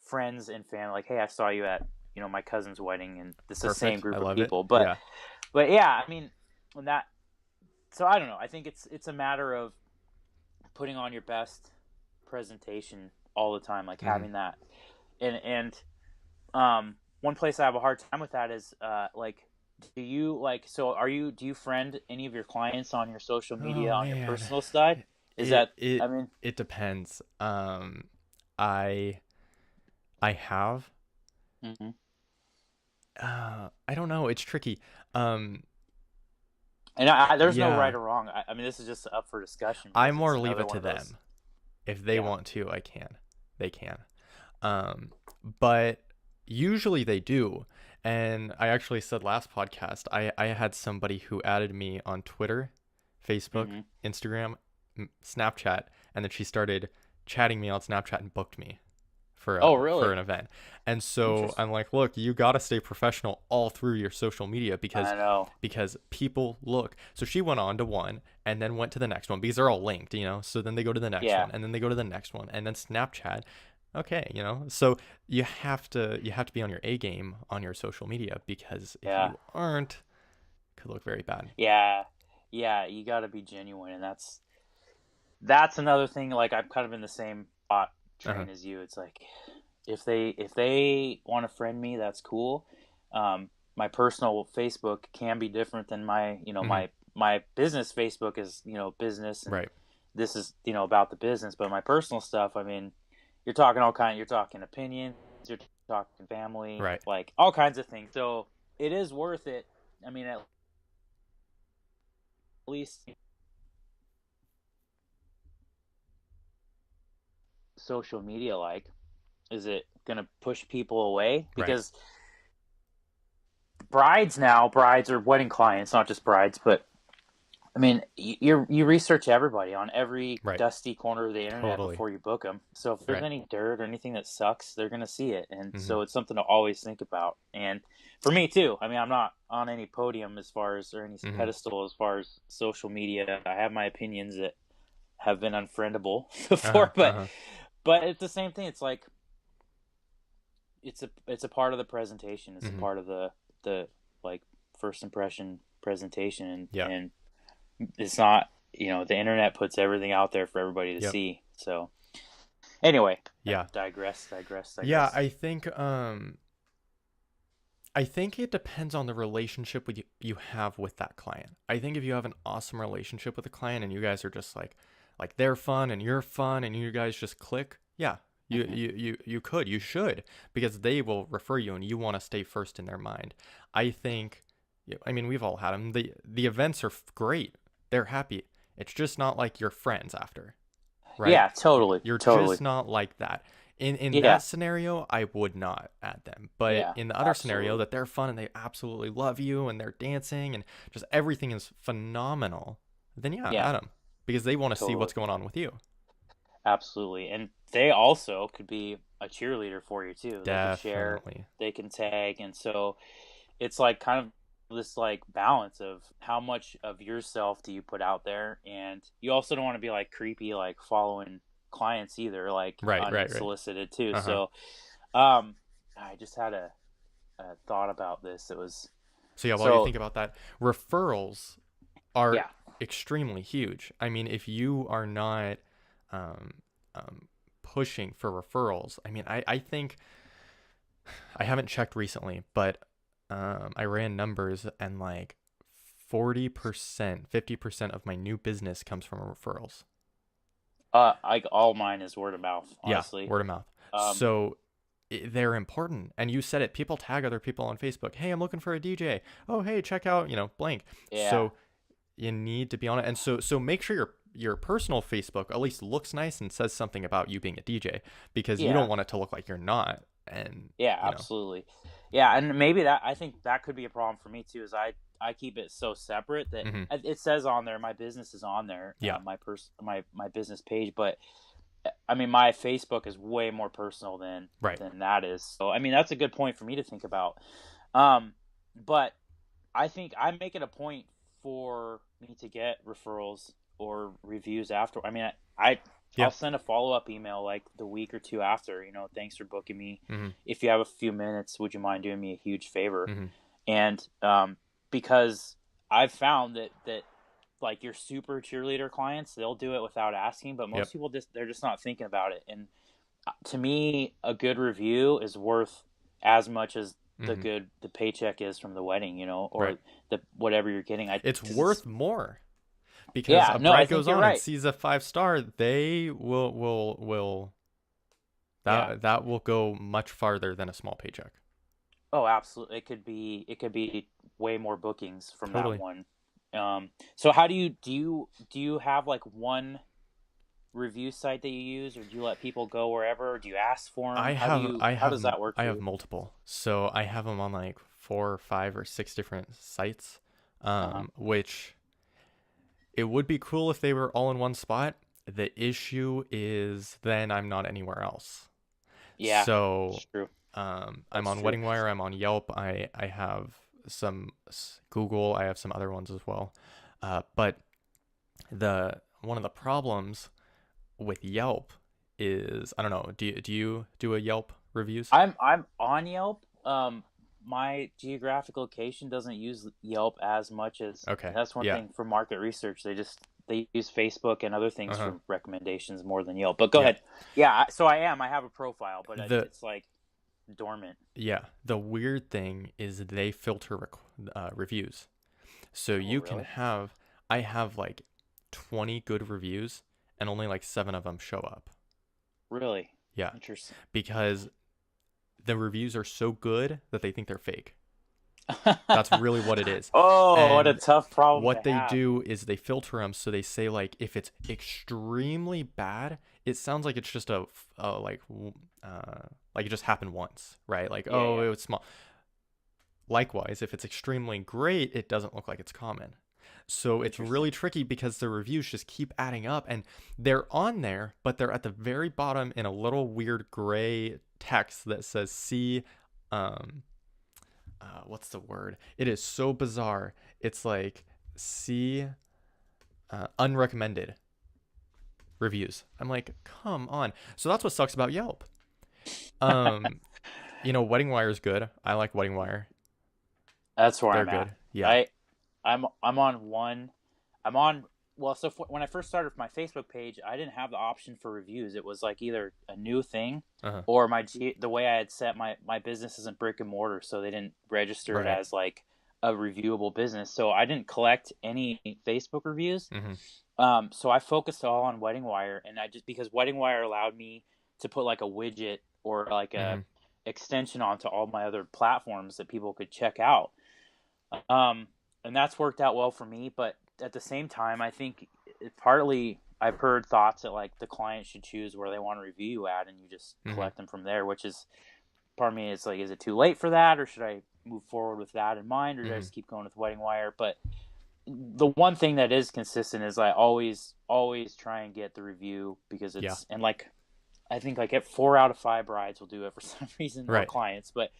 friends and family, like, hey, I saw you at my cousin's wedding, and it's the same Perfect. I group of love it. people. but Yeah. but yeah, I mean, when that so I don't know, I think it's a matter of putting on your best presentation all the time, like Mm-hmm. having that. One place I have a hard time with that is like, do you friend any of your clients on your social Oh media on your man. personal side? Is It that, it I mean, it depends. I I have mm-hmm. I don't know. It's tricky. Um, And there's no right yeah. or wrong. I mean, this is just up for discussion I because it's more leave another it one to of those. them. If they Yeah. want to, I can. They can. Um, but usually they do. And I actually said last podcast, I had somebody who added me on Twitter, Facebook, Mm-hmm. Instagram, Snapchat, and then she started chatting me on Snapchat and booked me Oh, for really? an event. And so Interesting. I'm like, look, you got to stay professional all through your social media I know. because people look. So she went on to one and then went to the next one because they're all linked, you know. So then they go to the next Yeah. one and then they go to the next one and then Snapchat. Okay, you know. So you have to be on your A game on your social media because if Yeah. you aren't, it could look very bad. Yeah. Yeah. You got to be genuine, and that's another thing. Like, I'm kind of in the same thought Uh-huh. train as you. It's like, if they want to friend me, that's cool. My personal Facebook can be different than my Hmm. my business Facebook is business, and Right. this is about the business. But my personal stuff, I mean, you're talking all kind. You're talking opinions. You're talking family, Right. like all kinds of things. So it is worth it. I mean, at least social media, like, is it going to push people away? Right. Because brides or wedding clients, not just brides, but I mean, you research everybody on every Right. dusty corner of the internet Totally. before you book them. So if there's Right. any dirt or anything that sucks, they're gonna see it, and Mm-hmm. so it's something to always think about. And for me too, I mean, I'm not on any podium as far as or any Mm-hmm. pedestal as far as social media. I have my opinions that have been unfriendable Uh-huh. before, Uh-huh. but it's the same thing. It's like it's a part of the presentation. It's a Mm-hmm. part of the like first impression presentation, Yeah. and it's not, the internet puts everything out there for everybody to Yep. see. So anyway, Yeah. Yeah, digress. I think it depends on the relationship you have with that client. I think if you have an awesome relationship with a client and you guys are just like they're fun and you're fun and you guys just click, yeah, Hmm. you should, because they will refer you and you want to stay first in their mind. I think, yeah, I mean, we've all had them. The events are great. They're happy. It's just not like your friends after, right? Yeah, totally, You're totally. just not like that. In Yeah, that scenario, I would not add them. But yeah, in the other scenario, absolutely, that they're fun and they absolutely love you and they're dancing and just everything is phenomenal, then yeah, yeah, add them, because they want to see totally, what's going on with you. absolutely. And they also could be a cheerleader for you too. They can share, Definitely. they can tag, and so it's like kind of this like balance of how much of yourself do you put out there, and you also don't want to be like creepy, like following clients either, like Right, right, right. unsolicited too. Uh-huh. So I just had a thought about this. It was So yeah, while you so think about that, referrals are yeah. extremely huge. I mean, if you are not um, pushing for referrals, I mean, I think I haven't checked recently, but I ran numbers and like 40%, 50% of my new business comes from referrals. Like all mine is word of mouth, Yeah, honestly. word of mouth. Um, So they're important. And you said it, people tag other people on Facebook. Hey, I'm looking for a DJ. Oh, hey, check out, blank. yeah, So you need to be on it. And so make sure your personal Facebook at least looks nice and says something about you being a DJ, because you don't yeah, want it to look like you're not. And, yeah, you know, absolutely. Yeah, and maybe that I think that could be a problem for me too. Is I keep it so separate that hmm it says on there my business is on there, yeah, my business page, but I mean my Facebook is way more personal right. than that is. So I mean that's a good point for me to think about. Um, but I think I make it a point for me to get referrals or reviews after. I mean, Yeah. I'll send a follow up email like the week or two after. Thanks for booking me. hmm If you have a few minutes, would you mind doing me a huge favor? hmm And because I've found that like your super cheerleader clients, they'll do it without asking, but Yep. most people they're just not thinking about it. And to me, a good review is worth as much as hmm the paycheck is from the wedding, Right. or the whatever you're getting. I It's because it's worth more, because yeah, a no, I bride think goes you're on and right. sees a 5 star, they will Yeah. that will go much farther than a small paycheck. Oh, absolutely. It could be way more bookings from that Totally. one. So how do you have like one review site that you use, or do you let people go wherever, or do you ask for I them? have I How have does that work I for have you? multiple. So I have them on like 4 or 5 or 6 different sites, Uh huh. which it would be cool if they were all in one spot. The issue is then I'm not anywhere else. Yeah, So that's true. I'm That's on true. WeddingWire, I'm on Yelp, I have some Google, I have some other ones as well. But the one of the problems with Yelp is, I don't know, do you do a Yelp reviews? I'm on Yelp. My geographic location doesn't use Yelp as much as Okay. that's one Yeah. thing for market research. They use Facebook and other things Uh-huh. for recommendations more than Yelp. But go Yeah. ahead. Yeah, so I have a profile, but The it's like dormant. yeah, the weird thing is they filter reviews. So Oh, you can really? have I have like 20 good reviews and only like 7 of them show up. Really Yeah, interesting. because the reviews are so good that they think they're fake. That's really what it is. Oh, what a And tough problem to what they have. do is they filter them, so they say like if it's extremely bad, it sounds like it's just like it just happened once, right? Like, Yeah, oh, yeah. it was small. Likewise, if it's extremely great, it doesn't look like it's common. So it's Interesting. really tricky because the reviews just keep adding up, and they're on there, but they're at the very bottom in a little weird gray text that says "see." Um, what's the word? It is so bizarre. It's like "see unrecommended reviews." I'm like, come on. So that's what sucks about Yelp. Um, Wedding Wire is good. I like Wedding Wire. That's where They're I'm at. good. Yeah. I I'm on one. I'm on well. So when I first started with my Facebook page, I didn't have the option for reviews. It was like either a new thing, Uh huh. or the way I had set my business isn't brick and mortar, so they didn't register it Right. as like a reviewable business. So I didn't collect any Facebook reviews. Mm-hmm. So I focused all on Wedding Wire, and I just because Wedding Wire allowed me to put like a widget or like a Mm-hmm. extension onto all my other platforms that people could check out. Um, and that's worked out well for me. But at the same time, I think partly I've heard thoughts that like the client should choose where they want to review you at, and you just Mm-hmm. collect them from there. Which is part of me is like, is it too late for that, or should I move forward with that in mind, or should I Mm-hmm. just keep going with Wedding Wire? But the one thing that is consistent is I always try and get the review because Yeah. it's and like I think like at 4 out of 5 brides will do it for some reason or Right. clients, but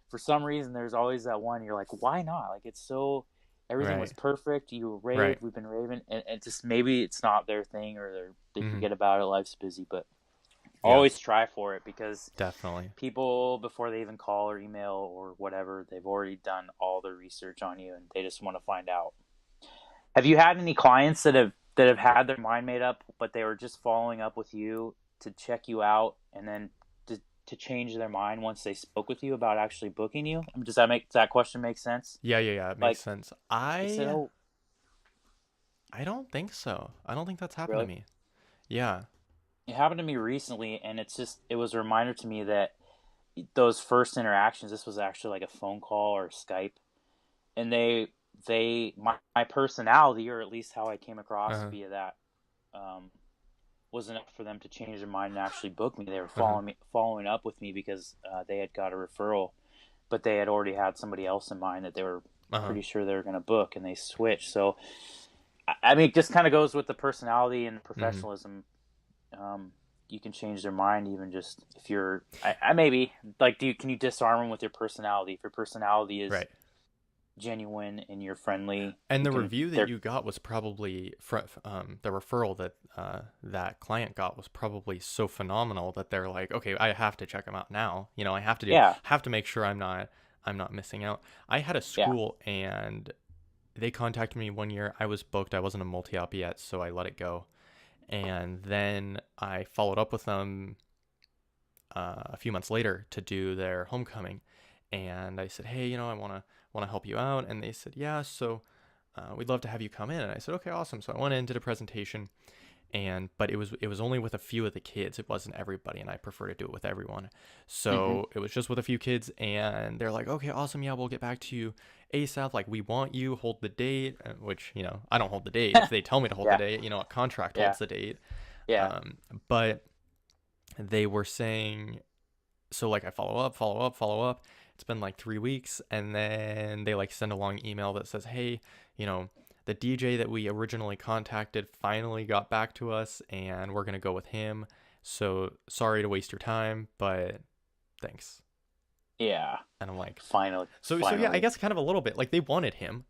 for some reason there's always that one you're like, why not? Like it's so everything was Right. perfect. You Right. raved, we've been raving, and just maybe it's not their thing or they Mm-hmm. forget about it. Life's busy, but Yeah. always try for it because Definitely. people before they even call or email or whatever, they've already done all the research on you and they just want to find out. Have you had any clients that have had their mind made up, but they were just following up with you to check you out, and then to change their mind once they spoke with you about actually booking you? I mean, does that question make sense? Yeah. Yeah. Yeah. It makes Like sense. they said, "Oh, I don't think so. I don't think that's happened to really?" me. Yeah. It happened to me recently, and it was a reminder to me that those first interactions. This was actually like a phone call or Skype, and my personality, or at least how I came across Uh-huh. via that, um, was enough for them to change their mind and actually book me. They were Uh-huh. following up with me because they had got a referral, but they had already had somebody else in mind that they were Uh-huh. pretty sure they were going to book, and they switched. So I mean, it just kind of goes with the personality and the Mm-hmm. professionalism. You can change their mind even just if you're. I maybe like can you disarm them with your personality? If your personality is Right. genuine and you're friendly, And you the can. review that They're you got was probably the referral that that client got was probably so phenomenal that they're like, okay, I have to check them out now. I yeah, have to make sure I'm not missing out. I had a yeah. school and they contacted me one year. I was booked. I wasn't a multi-op yet, so I let it go. And then I followed up with them a few months later to do their homecoming, and I said, hey, I want to help you out, and they said, yeah, so we'd love to have you come in. And I said, okay, awesome. So I went in, did a presentation, but it was only with a few of the kids. It wasn't everybody, and I prefer to do it with everyone. Hmm. So it was just with a few kids, and they're like, okay, awesome, yeah, we'll get back to you ASAP. Like, we want you, hold the date, which I don't hold the date. If they tell me to hold the Yeah, date, a contract yeah, holds the date. yeah. But they were saying, so like I follow up. It's been like 3 weeks, and then they like send a long email that says, hey, the DJ that we originally contacted finally got back to us, and we're gonna go with him. So sorry to waste your time, but thanks. Yeah. And I'm like, so yeah, I Finally. guess kind of a little bit like they wanted him,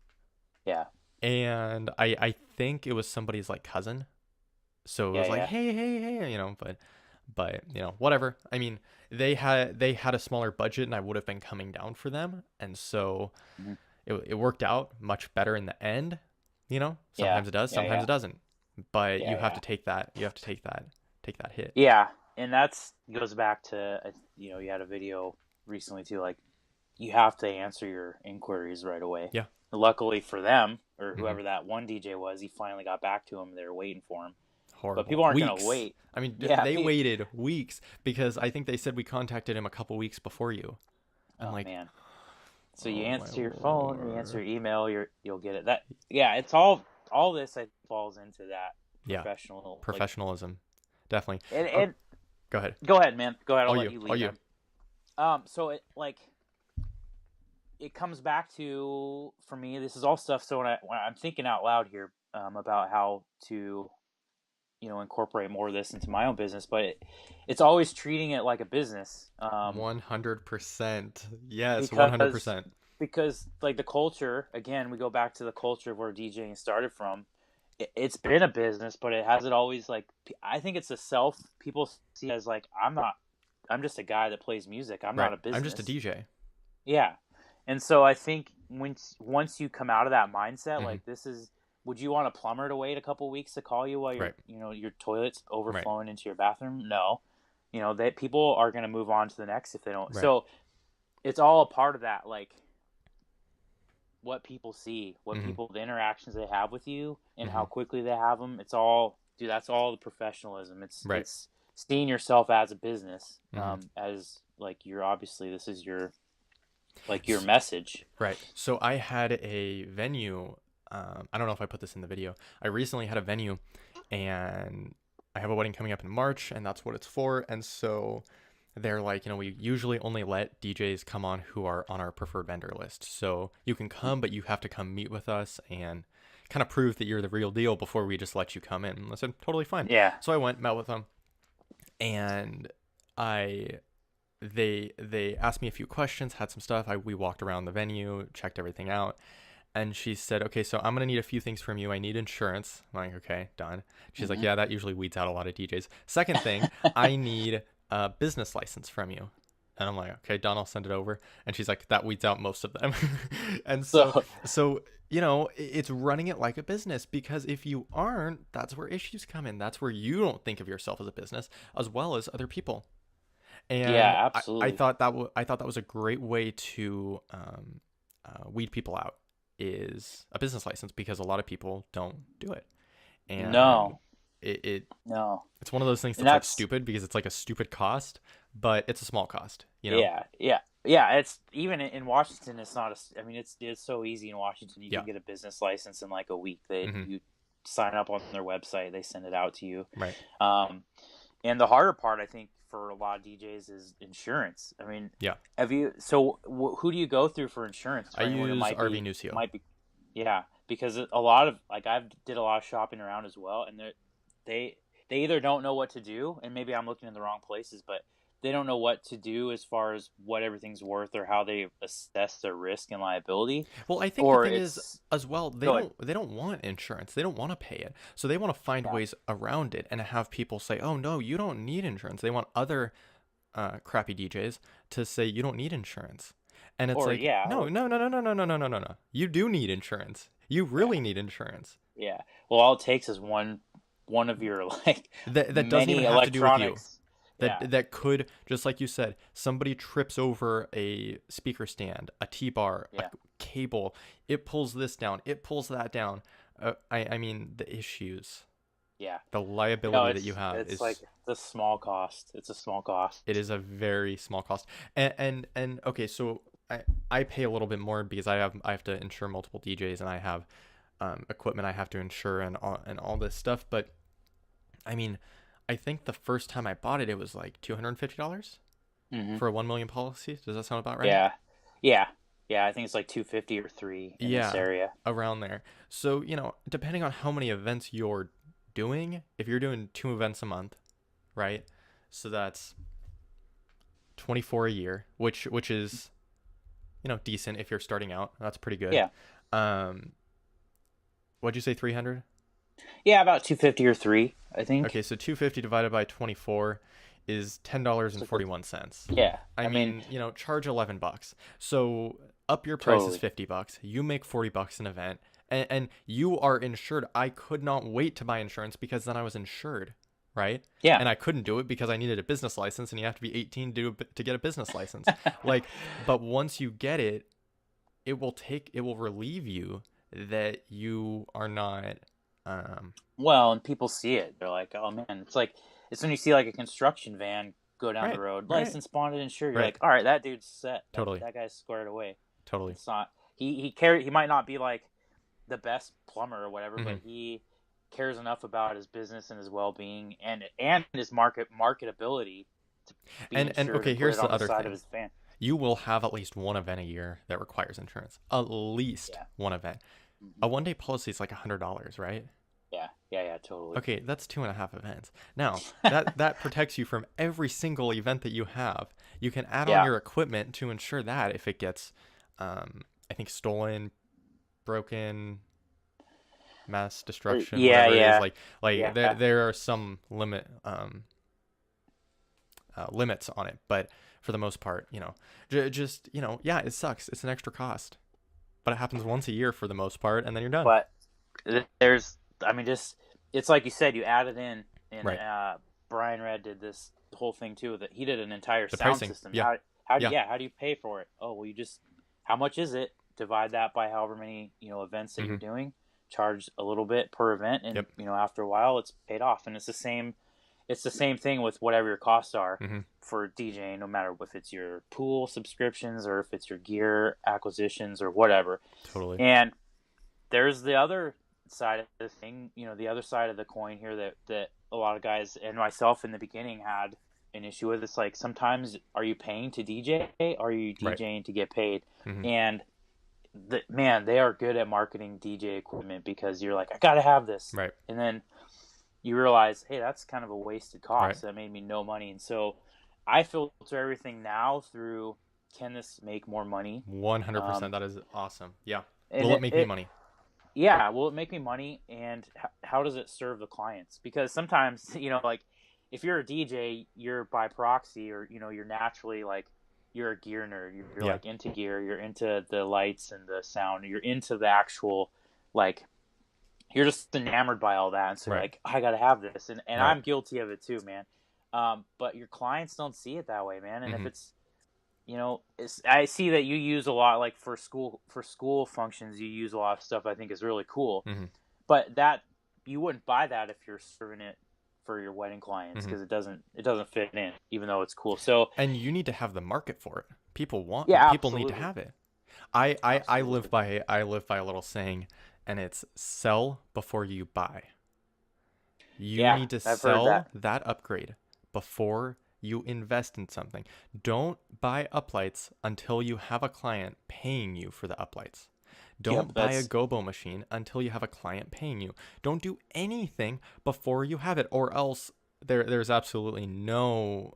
Yeah. and I think it was somebody's like cousin. So it Yeah. was like, Yeah. hey, but whatever. I mean, they had a smaller budget, and I would have been coming down for them, and so Hmm. it worked out much better in the end. Yeah. Sometimes it does, Yeah. sometimes Yeah. it doesn't. But you Yeah. have Yeah. to take that. You have to take that hit. Yeah. And that's goes back to you had a video recently too. Like you have to answer your inquiries right away. Yeah. Luckily for them or Hmm. whoever that one DJ was, he finally got back to him. They were waiting for him. But Horrible. people aren't gonna Weeks. wait. I mean, Yeah. they waited weeks because I think they said we contacted him a couple weeks before you. I'm Oh like, man. So you Oh my answer your phone, you answer lord. your email, you'll get it. That yeah, it's all this I falls into that Yeah, professional like professionalism, definitely. Oh, and go ahead. go ahead, man. Go ahead. I'll All let you, you all lead you. then. So it comes back to for me. This is all stuff. So when I'm thinking out loud here about how to incorporate more of this into my own business, but it's always treating it like a business. 100%. Yes, Because 100%. like the culture again, we go back to the culture of where DJing started from. It's been a business, but it hasn't always like I think it's a self people see as like I'm just a guy that plays music. I'm Right. not a I'm just a business. DJ. Yeah. And so I think once you come out of that mindset, Hmm. like this is, would you want a plumber to wait a couple weeks to call you while Right. your toilet's Right. overflowing into your bathroom? No. That people are going to move on to the next if they don't. Right. So it's all a part of that, like what people see, Hmm. the interactions they have with you and Hmm. how quickly they have them. It's all, dude, that's all the professionalism. Right. It's seeing yourself as a business, Hmm. as like you're obviously, this is your, like your S message. Right. So I had a venue. I don't know if I put this in the video. I recently had a venue, and I have a wedding coming up in March, and that's what it's for. And so they're like, we usually only let DJs come on who are on our preferred vendor list. So you can come, but you have to come meet with us and kind of prove that you're the real deal before we just let you come in. And I said, totally fine. Yeah. So I went, met with them, and I they asked me a few questions, had some stuff. We walked around the venue, checked everything out, and she said, "Okay, so I'm gonna need a few things from you. I need insurance." I'm like, "Okay, done." She's like, Hmm. "Yeah, that usually weeds out a lot of DJs." Second thing, I need a business license from you. And I'm like, okay, Don, I'll send it over. And she's like, that weeds out most of them. And so, So so it's running it like a business, because if you aren't, that's where issues come in. That's where you don't think of yourself as a business as well as other people. And yeah, I absolutely. thought I thought that was a great way to weed people out, is a business license, because a lot of people don't do it. And No, it, it no, it's one of those things and that's like that's stupid, because it's like a stupid cost, but it's a small cost. yeah, yeah, yeah. It's even in Washington. It's not a. I mean, it's so easy in Washington. You Yeah. can get a business license in like a week. They Hmm. you sign up on their website. They send it out to you. Right. Um, and the harder part, I think, for a lot of DJs is insurance. I mean, Yeah. have you? So, who do you go through for insurance I for anyone who use RV Nucio. might be, yeah, because a lot of like I've did a lot of shopping around as well, and they they either don't know what to do, and maybe I'm looking in the wrong places, but they don't know what to do as far as what everything's worth or how they assess their risk and liability, Well, I think the or thing is it's as well, they go ahead. don't they don't want insurance. They don't want to pay it. So they want to find Yeah. ways around it and have people say, "Oh no, you don't need insurance." They want other crappy DJs to say you don't need insurance. And it's Or like, yeah, no, or no, no, no, no, no, no, no, no, no, no. You do need insurance. You yeah, really need insurance. yeah. Well, all it takes is one of your like That doesn't even many have to do with you. electronics. That Yeah, that could, just like you said, somebody trips over a speaker stand, a T-bar, a yeah, cable. It pulls this down. It pulls that down. I mean, the issues, yeah. the No, liability that you have it's like is, it's a small cost. It's a small cost. it is a very small cost. And okay, so I pay a little bit more because I have to insure multiple DJs, and I have equipment I have to insure, and all this stuff. But I mean, I think the first time I bought it, it was like $250 Hmm. for a 1 million policy. Does that sound about right? Yeah, yeah, yeah. I think it's like 250 or three in this Yeah, area. around there. So, depending on how many events you're doing, if you're doing 2 events a month, right? So that's 24 a year, which is, decent if you're starting out. That's pretty good. Yeah, Um, what'd you say, 300? yeah, about 250 or three. I think. Okay, so 250 divided by 24 is So it's like, $10.41. yeah, I I mean, mean, charge $11. So up your price is totally. $50. You make $40 an event, and you are insured. I could not wait to buy insurance, because then I was insured, right? Yeah. And I couldn't do it because I needed a business license, and you have to be 18 to get a business license. Like, but once you get it, it will relieve you that you are not. Um, Well, and people see it. They're like, "Oh man!" It's when you see like a construction van go down the right, road, right, license, bonded, insured. You're right. like, "All right, that dude's set. That Totally. that guy's squared away." Totally. It's not he might not be like the best plumber or whatever, Hmm. but he cares enough about his business and his well-being and his marketability to be And insured okay, and put here's it the on the other side of thing. his van. You will have at least one event a year that requires insurance. At least Yeah. one event. Hmm. A 1 day policy is like $100, right? Yeah. Yeah. Yeah. Totally. Okay, that's 2.5 events. Now, that protects you from every single event that you have. You can add on Yeah. your equipment to ensure that if it gets, I think, stolen, broken, mass destruction, Yeah. whatever it is, Yeah. like Yeah. there are some limits on it, but for the most part, just yeah, it sucks. It's an extra cost, but it happens once a year for the most part, and then you're done. But there's, I mean, just it's like you said, you add it in, and Right. Brian Red did this whole thing too. That he did an entire The sound pricing. system. Yeah. Yeah. How do you pay for it? Oh, well, you just how much is it? Divide that by however many events that Hmm. you're doing. Charge a little bit per event, and Yep. after a while, it's paid off. And it's the same. It's the same thing with whatever your costs are Hmm. for DJing, no matter if it's your pool subscriptions or if it's your gear acquisitions or whatever. Totally. And there's the other side of the thing, the other side of the coin here that a lot of guys and myself in the beginning had an issue with. It's like sometimes are you paying to DJ? Or are you Right. DJing to get paid? Hmm. And man, they are good at marketing DJ equipment because you're like, I gotta have this, Right. and then you realize, hey, that's kind of a wasted Right. cost. That made me no money, and so I filter everything now through can this make more money? 100%. That is awesome. Yeah. And Will it make me money? yeah, will it make me money, and how does it serve the clients? Because sometimes like if you're a DJ, you're by proxy, or you're naturally like you're a gear nerd, you're Yeah. like into gear, you're into the lights and the sound, you're into the actual, like, you're just enamored by all that, and so you're Right. like, I gotta have this, and Right. I'm guilty of it too, man. But your clients don't see it that way, man. And if Hmm. it's I see that you use a lot, like for school functions, you use a lot of stuff I think is really cool. Hmm. But that you wouldn't buy that if you're serving it for your wedding clients, Hmm. because it doesn't fit in, even though it's cool. So And you need to have the market for it. yeah, People need to absolutely, have it. I live absolutely. by a little saying, and it's sell before you buy. You Yeah, need to I've heard sell that. that upgrade before you invest in something. Don't buy uplights until you have a client paying you for the uplights. Yep, Don't buy a that's gobo machine until you have a client paying you. Don't do anything before you have it, or else there's absolutely no,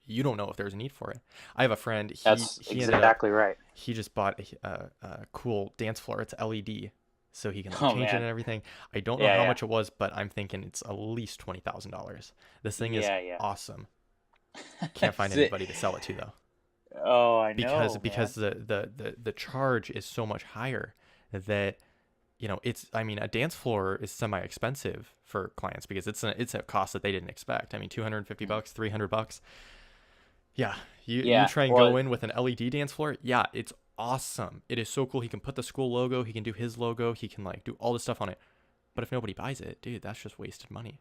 you don't know if there's a need for it. I have a friend, that's he ended up, exactly right. he just bought a cool dance floor. It's LED, so he can like Oh change it and man, everything. I don't know yeah, how yeah, much it was, but I'm thinking it's at least $20,000. This thing is yeah, yeah. awesome. Can't find anybody to sell it to though, Oh, I because know, man. the charge is so much higher that it's, I mean, a dance floor is semi expensive for clients because it's a cost that they didn't expect. I mean, 250 Mhm. bucks, 300 bucks. Yeah, you Yeah, try and well, go in with an LED dance floor. Yeah, it's awesome. It is so cool. He can put the school logo, he can do his logo, he can like do all this stuff on it. But if nobody buys it, dude, that's just wasted money.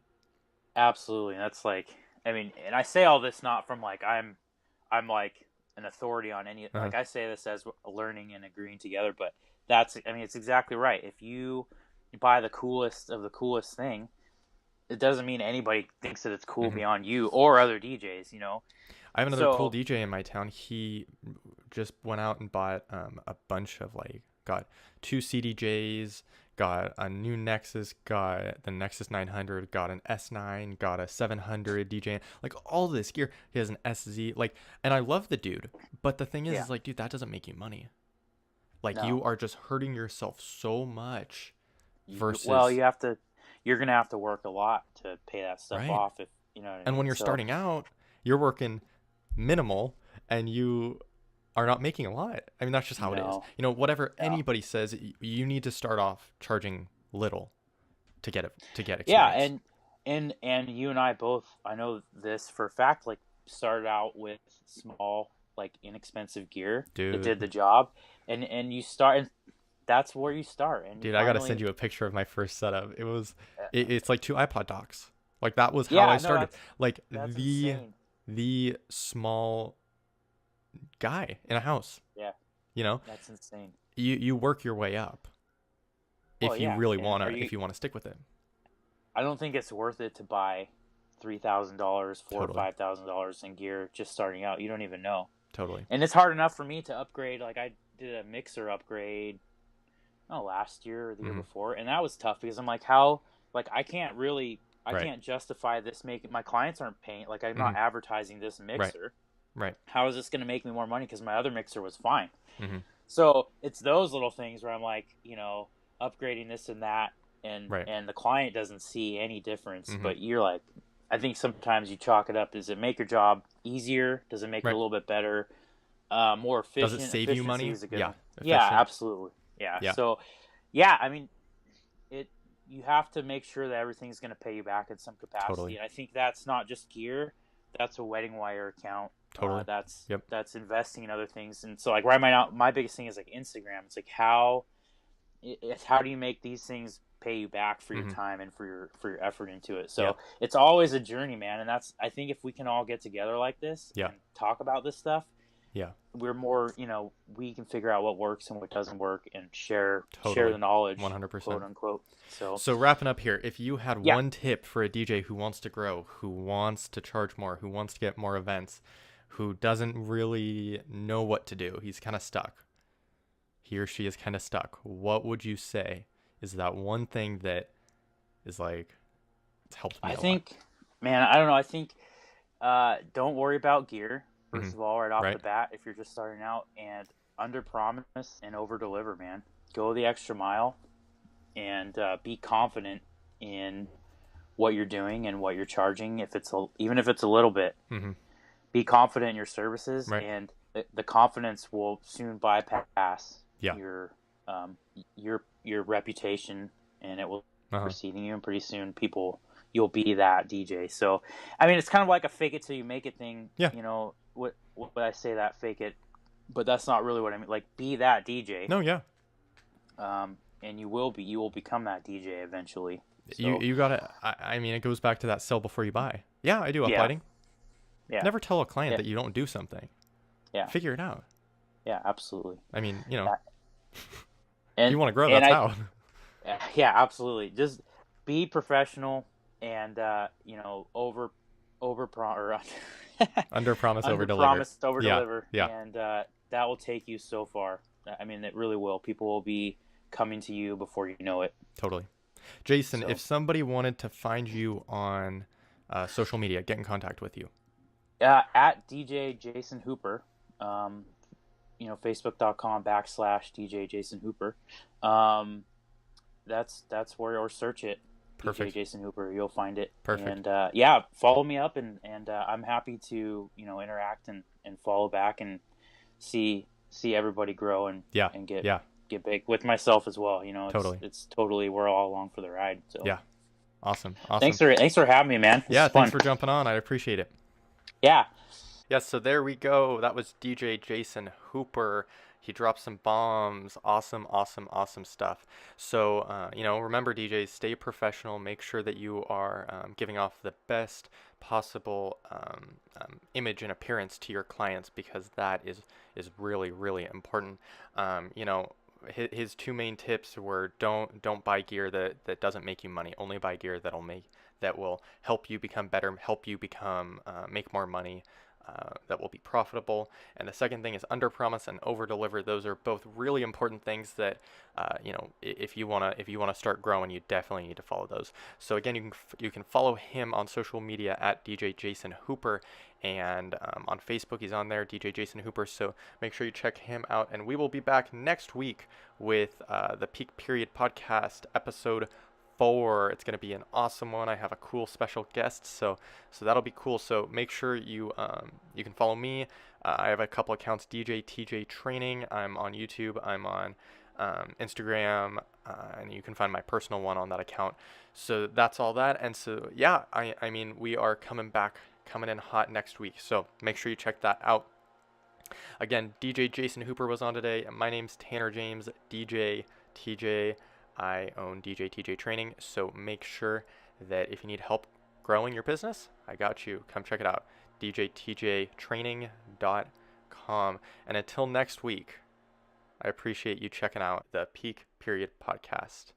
absolutely. That's like, I mean, and I say all this not from like I'm like an authority on any, Uh-huh. like I say this as learning and agreeing together, but that's, I mean, it's exactly right. If you buy the coolest of the coolest thing, it doesn't mean anybody thinks that it's cool Hmm. beyond you or other DJs. I have another cool So DJ in my town. He just went out and bought a bunch of like, got two CDJs, got a new Nexus, got the Nexus 900, got an S9, got a 700 DJ, like all this gear. He has an SZ, like, and I love the dude, but the thing yeah, is like, dude, that doesn't make you money. Like, no, you are just hurting yourself so much well, versus, you're gonna have to work a lot to pay that stuff right? off, if you know what I And when mean. you're So starting out, you're working minimal and you are not making a lot. I mean, that's just how it is. no, Whatever no. anybody says, you need to start off charging little to get Yeah, experience. and you and I both, I know this for a fact, like started out with small, like inexpensive gear that did Dude, the job, and you start, and that's where you start, and you I gotta send finally, you a picture of my first setup. It's like two iPod docks. Like, that was how I yeah, no, started. Like, that's insane. the small guy in a house. Yeah, You know, That's insane. you work your way up Well, if you yeah. really And wanna if you wanna stick with it. I don't think it's worth it to buy $3,000, four or Totally, $5,000 in gear just starting out. You don't even know. totally. And it's hard enough for me to upgrade. Like I did a mixer upgrade, last year or the year Hmm. before, and that was tough because I'm like, how? Like I Right. can't justify this making my clients aren't paying. Like I'm Hmm. not advertising this Right. mixer. Right. How is this going to make me more money? Because my other mixer was fine. Hmm. So it's those little things where I'm like, upgrading this and that, and Right. and the client doesn't see any difference, Hmm. but you're like, I think sometimes you chalk it up. Does it make your job easier? Does it make it a Right. little bit better? More Does it efficient? save you Efficiency money? is a good Yeah. one. Yeah, Efficient. absolutely. Yeah. Yeah. So, yeah, I mean, it. You have to make sure that everything's going to pay you back in some capacity, Totally. and I think that's not just gear. That's a wedding wire account. Totally. That's Yep. that's investing in other things, and so like right now, my biggest thing is like Instagram. It's like how do you make these things pay you back for your Hmm. time and for your effort into it? Yeah. So it's always a journey, man. And that's I think if we can all get together like this Yeah. and talk about this stuff, Yeah. we're more we can figure out what works and what doesn't work and share Totally. the knowledge, quote 100%. unquote. So So wrapping up here, if you had yeah, one tip for a DJ who wants to grow, who wants to charge more, who wants to get more events, who doesn't really know what to do, he's kind of stuck. He or she is kind of stuck. What would you say is that one thing that is like, it's helped me I a lot? think, man, I don't know. I think don't worry about gear Hmm. first of all, right off the Right. bat if you're just starting out, and under promise and over deliver, man. Go the extra mile and be confident in what you're doing and what you're charging. Even if it's a little bit, Hmm. be confident in your services, Right. and the confidence will soon bypass Yeah. your reputation, and it will Uh-huh. preceding you. And pretty soon, you'll be that DJ. So, I mean, it's kind of like a fake it till you make it thing. Yeah. What I say that fake it, but that's not really what I mean. Like, be that DJ. No, yeah. And you will become that DJ eventually. You So you gotta. I mean, it goes back to that sell before you buy. Yeah, I do yeah, uplighting. yeah, Never tell a client yeah, that you don't do something. yeah, Figure it out. yeah, absolutely. I mean, Yeah. if you And want to grow, and that's I how. yeah, absolutely. Just be professional and or Under promise, over under deliver. promise, over Yeah, deliver, yeah, and that will take you so far. I mean, it really will. People will be coming to you before you know it. totally. Jason, if So somebody wanted to find you on social media, get in contact with you. at DJ Jason Hooper, Facebook.com/DJ Jason Hooper. That's where, or search it, DJ Perfect. Jason Hooper. You'll find it. Perfect. And yeah, follow me up, and I'm happy to interact and follow back and see everybody grow Yeah, and get yeah, big with myself as well. totally. It's totally, we're all along for the ride. So Yeah, awesome, awesome. thanks for having me, man. This Yeah, is fun. thanks for jumping on. I appreciate it. Yeah. Yeah, so there we go. That was DJ Jason Hooper. He dropped some bombs. Awesome, awesome, awesome stuff. So, remember, DJs, stay professional. Make sure that you are giving off the best possible image and appearance to your clients, because that is really, really important. His two main tips were don't buy gear that doesn't make you money. Only buy gear that will help you become better, help you become make more money, that will be profitable. And the second thing is under promise and over deliver. Those are both really important things that if you wanna start growing, you definitely need to follow those. So again, you can follow him on social media at DJ Jason Hooper, and on Facebook he's on there, DJ Jason Hooper. So make sure you check him out, and we will be back next week with the Peak Period Podcast episode 4. It's going to be an awesome one. I have a cool special guest, so that'll be cool. So make sure you can follow me. I have a couple accounts, DJ TJ Training. I'm on YouTube. I'm on Instagram, and you can find my personal one on that account. So that's all that. And so yeah, I mean, we are coming in hot next week. So make sure you check that out. Again, DJ Jason Hooper was on today. My name's Tanner James, DJ TJ. I own DJ TJ Training, so make sure that if you need help growing your business, I got you. Come check it out, djtjtraining.com. And until next week, I appreciate you checking out the Peak Period podcast.